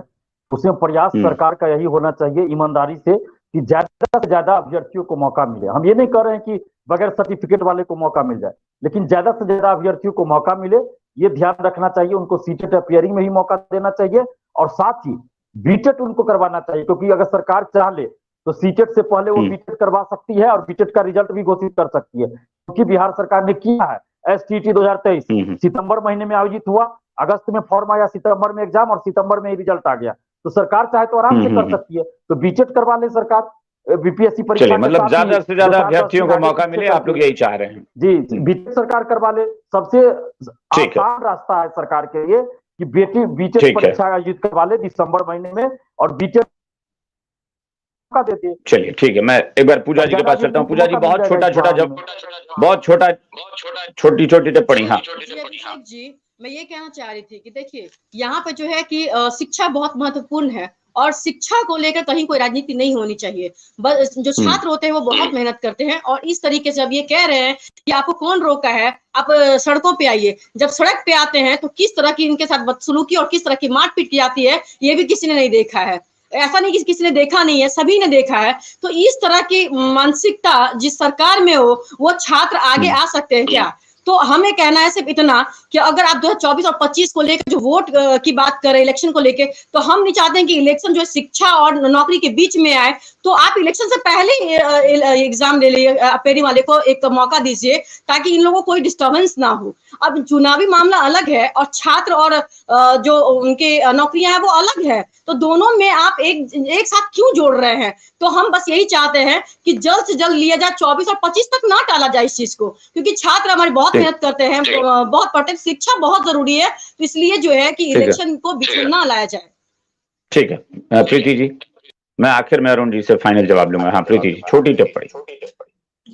उसमें प्रयास सरकार का यही होना चाहिए ईमानदारी से कि ज्यादा से ज्यादा अभ्यर्थियों को मौका मिले। हम ये नहीं कर रहे हैं कि बगैर सर्टिफिकेट वाले को मौका मिल जाए, लेकिन ज्यादा से ज्यादा अभ्यर्थियों को मौका मिले, ये ध्यान रखना चाहिए। उनको सीटेट अपियरिंग में ही मौका देना चाहिए और साथ ही बीटेट उनको करवाना चाहिए, क्योंकि अगर सरकार चाह ले तो सीटेट से पहले वो बीटेट करवा सकती है और बीटेट का रिजल्ट भी घोषित कर सकती है, क्योंकि बिहार सरकार ने किया है। एसटीटी 2023 सितंबर महीने में आयोजित हुआ, अगस्त में फॉर्म आया, सितंबर में एग्जाम और सितंबर में ही रिजल्ट आ गया। तो सरकार चाहे तो आराम से कर सकती है, तो बीटेट करवा ले सरकार बीपीएससी परीक्षा। मतलब ज्यादा से ज्यादा अभ्यर्थियों को मौका मिले, आप लोग यही चाह रहे हैं? जी, बीटेट सरकार करवा ले, सबसे आसान रास्ता है सरकार के लिए कि बीटेट परीक्षा आयोजित करवा ले दिसंबर महीने में और बीटेट का देते। चलिए ठीक है, मैं एक बार पूजा जी के पास चलता हूँ। पूजा जी, बहुत छोटी छोटी टिप्पणी। हाँ जी, मैं ये कहना चाह रही थी कि देखिए यहाँ पे जो है कि शिक्षा बहुत महत्वपूर्ण है और शिक्षा को लेकर कहीं कोई राजनीति नहीं होनी चाहिए। बस जो छात्र होते हैं वो बहुत मेहनत करते हैं और इस तरीके से अब ये कह रहे हैं कि आपको कौन रोका है, आप सड़कों पे आइए। जब सड़क पे आते हैं तो किस तरह की इनके साथ बदसलूकी और किस तरह की मारपीट की जाती है ये भी किसी ने नहीं देखा है। ऐसा नहीं कि किसी ने देखा नहीं है, सभी ने देखा है। तो इस तरह की मानसिकता जिस सरकार में हो वो छात्र आगे आ सकते हैं क्या? तो हमें कहना है सिर्फ इतना कि अगर आप 2024 और 25 को लेकर जो वोट की बात करें, इलेक्शन को लेकर, तो हम नहीं चाहते हैं कि इलेक्शन जो है शिक्षा और नौकरी के बीच में आए। तो आप इलेक्शन से पहले एग्जाम ले लिए, अपेयरिंग वाले को एक मौका दीजिए ताकि इन लोगों को कोई डिस्टर्बेंस ना हो। अब चुनावी मामला अलग है और छात्र और जो उनके नौकरियां हैं वो अलग है, तो दोनों में आप एक साथ क्यों जोड़ रहे हैं? तो हम बस यही चाहते हैं कि जल्द से जल्द लिया जाए, 24 और 25 तक ना टाला जाए इस चीज को, क्योंकि छात्र हमारे बहुत मेहनत करते हैं, बहुत पढ़ते, शिक्षा बहुत जरूरी है। तो इसलिए जो है कि इलेक्शन को बीच में ना लाया जाए। ठीक है प्रीति जी, मैं आखिर में अरुण जी से फाइनल जवाब लूंगा। हाँ प्रीति जी, छोटी टिप्पणी।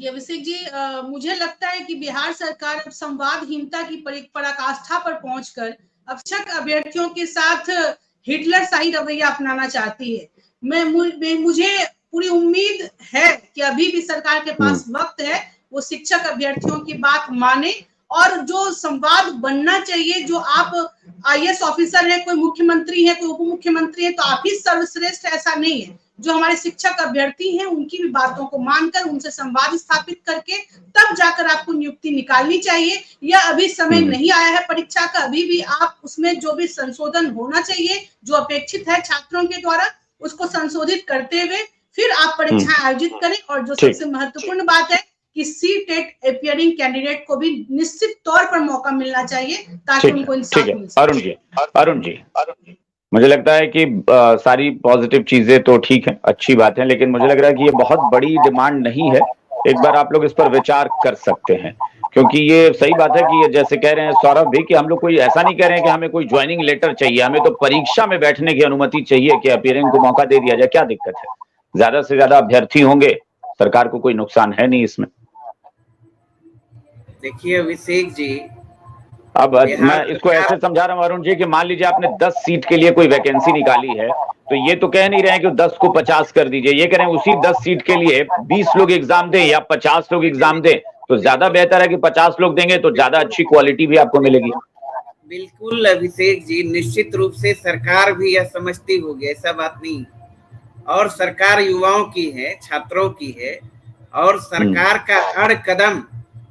देखिए अभिषेक जी, मुझे लगता है कि बिहार सरकार अब संवादहीनता की पराकाष्ठा पर पहुंचकर अब शिक्षक अभ्यर्थियों के साथ हिटलरशाही रवैया अपनाना चाहती है। मुझे पूरी उम्मीद है कि अभी भी सरकार के पास वक्त है, वो शिक्षक अभ्यर्थियों की बात माने और जो संवाद बनना चाहिए, जो आप IAS ऑफिसर है, कोई मुख्यमंत्री है, कोई उप मुख्यमंत्री है, तो आप ही सर्वश्रेष्ठ, ऐसा नहीं है। जो हमारे शिक्षक अभ्यर्थी हैं उनकी भी बातों को मानकर उनसे संवाद स्थापित करके तब जाकर आपको नियुक्ति निकालनी चाहिए। यह अभी समय नहीं आया है परीक्षा का, अभी भी आप उसमें जो भी संशोधन होना चाहिए, जो अपेक्षित है छात्रों के द्वारा, उसको संशोधित करते हुए फिर आप परीक्षा आयोजित करें। और जो सबसे महत्वपूर्ण बात है कि CTET अपियरिंग कैंडिडेट को भी निश्चित तौर पर मौका मिलना चाहिए ताकि उनको इंसाफ मिल सके। अरुण जी, मुझे लगता है कि सारी पॉजिटिव चीजें तो ठीक है, अच्छी बात है, लेकिन मुझे लग रहा है कि ये बहुत बड़ी डिमांड नहीं है। एक बार आप लोग इस पर विचार कर सकते हैं, क्योंकि ये सही बात है कि ये जैसे कह रहे हैं सौरभ भी कि हम लोग कोई ऐसा नहीं कह रहे हैं कि हमें कोई ज्वाइनिंग लेटर चाहिए, हमें तो परीक्षा में बैठने की अनुमति चाहिए कि अपियरिंग को मौका दे दिया जाए। क्या दिक्कत है? ज्यादा से ज्यादा अभ्यर्थी होंगे, सरकार को कोई नुकसान है नहीं इसमें। देखिए अभिषेक जी, अब मैं इसको ऐसे समझा रहा हूँ अरुण जी कि मान लीजिए आपने 10 सीट के लिए कोई वैकेंसी निकाली है, तो ये तो कह नहीं रहे हैं कि 10 को 50 कर दीजिए, ये कह रहे हैं उसी 10 सीट के लिए 20 लोग एग्जाम दें या 50 लोग एग्जाम दें, तो ज्यादा बेहतर है कि 50 लोग देंगे तो ज्यादा अच्छी क्वालिटी भी आपको मिलेगी। बिल्कुल अभिषेक जी, निश्चित रूप से सरकार भी यह समझती होगी, ऐसा बात नहीं। और सरकार युवाओं की है, छात्रों की है, और सरकार का हर कदम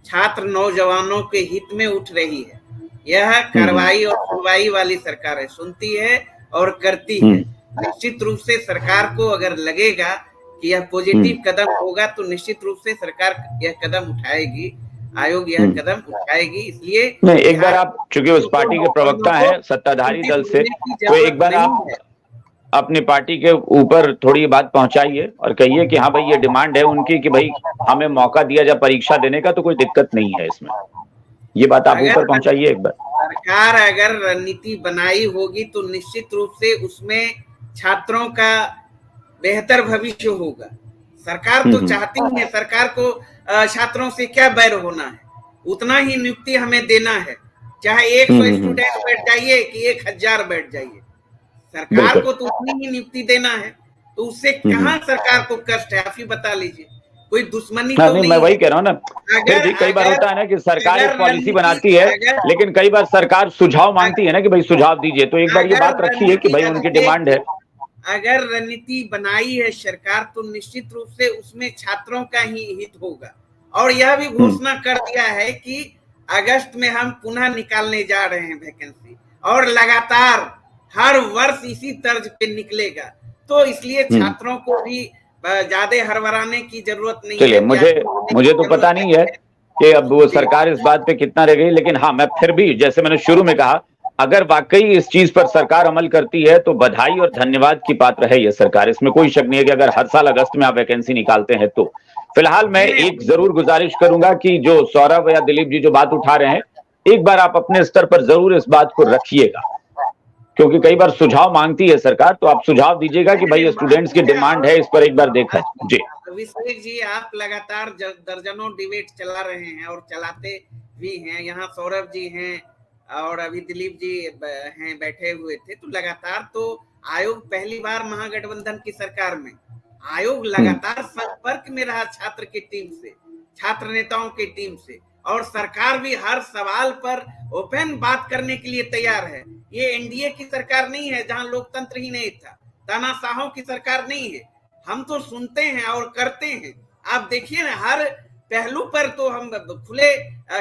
छात्र नौजवानों के हित में उठ रही है। यह कार्रवाई और सुनवाई वाली सरकार है, सुनती है और करती है। निश्चित रूप से सरकार को अगर लगेगा कि यह पॉजिटिव कदम होगा तो निश्चित रूप से सरकार यह कदम उठाएगी, आयोग यह कदम उठाएगी। इसलिए नहीं, एक बार आप चूंकि उस पार्टी के प्रवक्ता है सत्ताधारी दल से, तो एक बार आप अपनी पार्टी के ऊपर थोड़ी बात पहुंचाइए और कहिए कि हाँ भाई ये डिमांड है उनकी कि भाई हमें मौका दिया जाए परीक्षा देने का, तो कोई दिक्कत नहीं है इसमें। ये बात आप ऊपर पहुंचाइए एक बार। सरकार अगर रणनीति बनाई होगी तो निश्चित रूप से उसमें छात्रों का बेहतर भविष्य होगा। सरकार तो चाहती है, सरकार को छात्रों से क्या बैर होना है, उतना ही नियुक्ति हमें देना है, चाहे 100 स्टूडेंट बैठ जाइए कि 1000 बैठ जाइए, सरकार को तो उतनी ही नियुक्ति देना है। तो उससे कहाँ सरकार को कष्ट है, आप ही बता लीजिए। कोई दुश्मनी तो नहीं, मैं वही कह रहा हूँ ना। फिर भी कई बार होता है ना कि सरकार एक पॉलिसी बनाती है, लेकिन कई बार सरकार सुझाव मांगती है ना कि भाई सुझाव दीजिए, तो एक बार ये बात रखिए कि भाई उनकी डिमांड है। अगर रणनीति बनाई है सरकार तो निश्चित रूप से उसमें छात्रों का ही हित होगा। और यह भी घोषणा कर दिया है कि अगस्त में हम पुनः निकालने जा रहे हैं वैकेंसी, और लगातार हर वर्ष इसी तर्ज पे निकलेगा। तो इसलिए छात्रों को भी ज्यादा हड़बड़ाने की जरूरत नहीं है। चलिए, मुझे तो पता नहीं है कि अब वो सरकार इस बात पे कितना रह गई, लेकिन हाँ मैं फिर भी जैसे मैंने शुरू में कहा, अगर वाकई इस चीज पर सरकार अमल करती है तो बधाई और धन्यवाद की पात्र है ये सरकार। इसमें कोई शक नहीं है कि अगर हर साल अगस्त में आप वैकेंसी निकालते हैं तो। फिलहाल मैं एक जरूर गुजारिश करूंगा कि जो सौरभ या दिलीप जी जो बात उठा रहे हैं, एक बार आप अपने स्तर पर जरूर इस बात को रखिएगा, क्योंकि कई बार सुझाव मांगती है सरकार, तो आप सुझाव दीजिएगा कि भाई स्टूडेंट्स की डिमांड है, इस पर एक बार देखा जी। अभिषेक जी, आप लगातार दर्जनों डिबेट चला रहे हैं और चलाते भी हैं। यहाँ सौरभ जी हैं और अभी दिलीप जी हैं, बैठे हुए थे। तो लगातार तो आयोग पहली बार महागठबंधन की सरकार में आयोग लगातार संपर्क में रहा छात्र की टीम से, छात्र नेताओं की टीम से, और सरकार भी हर सवाल पर ओपन बात करने के लिए तैयार है। ये एनडीए की सरकार नहीं है जहां लोकतंत्र ही नहीं था, तानाशाहों की सरकार नहीं है। हम तो सुनते हैं और करते हैं। आप देखिए ना, हर पहलू पर तो हम खुले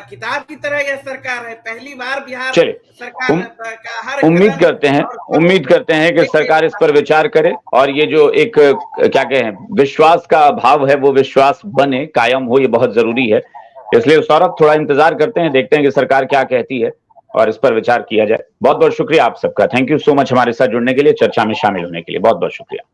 किताब की तरह यह सरकार है। पहली बार बिहार सरकार का हर उम्मीद करते हैं कि सरकार इस पर विचार करे, और ये जो एक क्या कहें विश्वास का अभाव है वो विश्वास बने, कायम हो, ये बहुत जरूरी है। इसलिए सौरभ थोड़ा इंतजार करते हैं, देखते हैं कि सरकार क्या कहती है और इस पर विचार किया जाए। बहुत बहुत शुक्रिया आप सबका, थैंक यू सो मच हमारे साथ जुड़ने के लिए, चर्चा में शामिल होने के लिए बहुत बहुत शुक्रिया।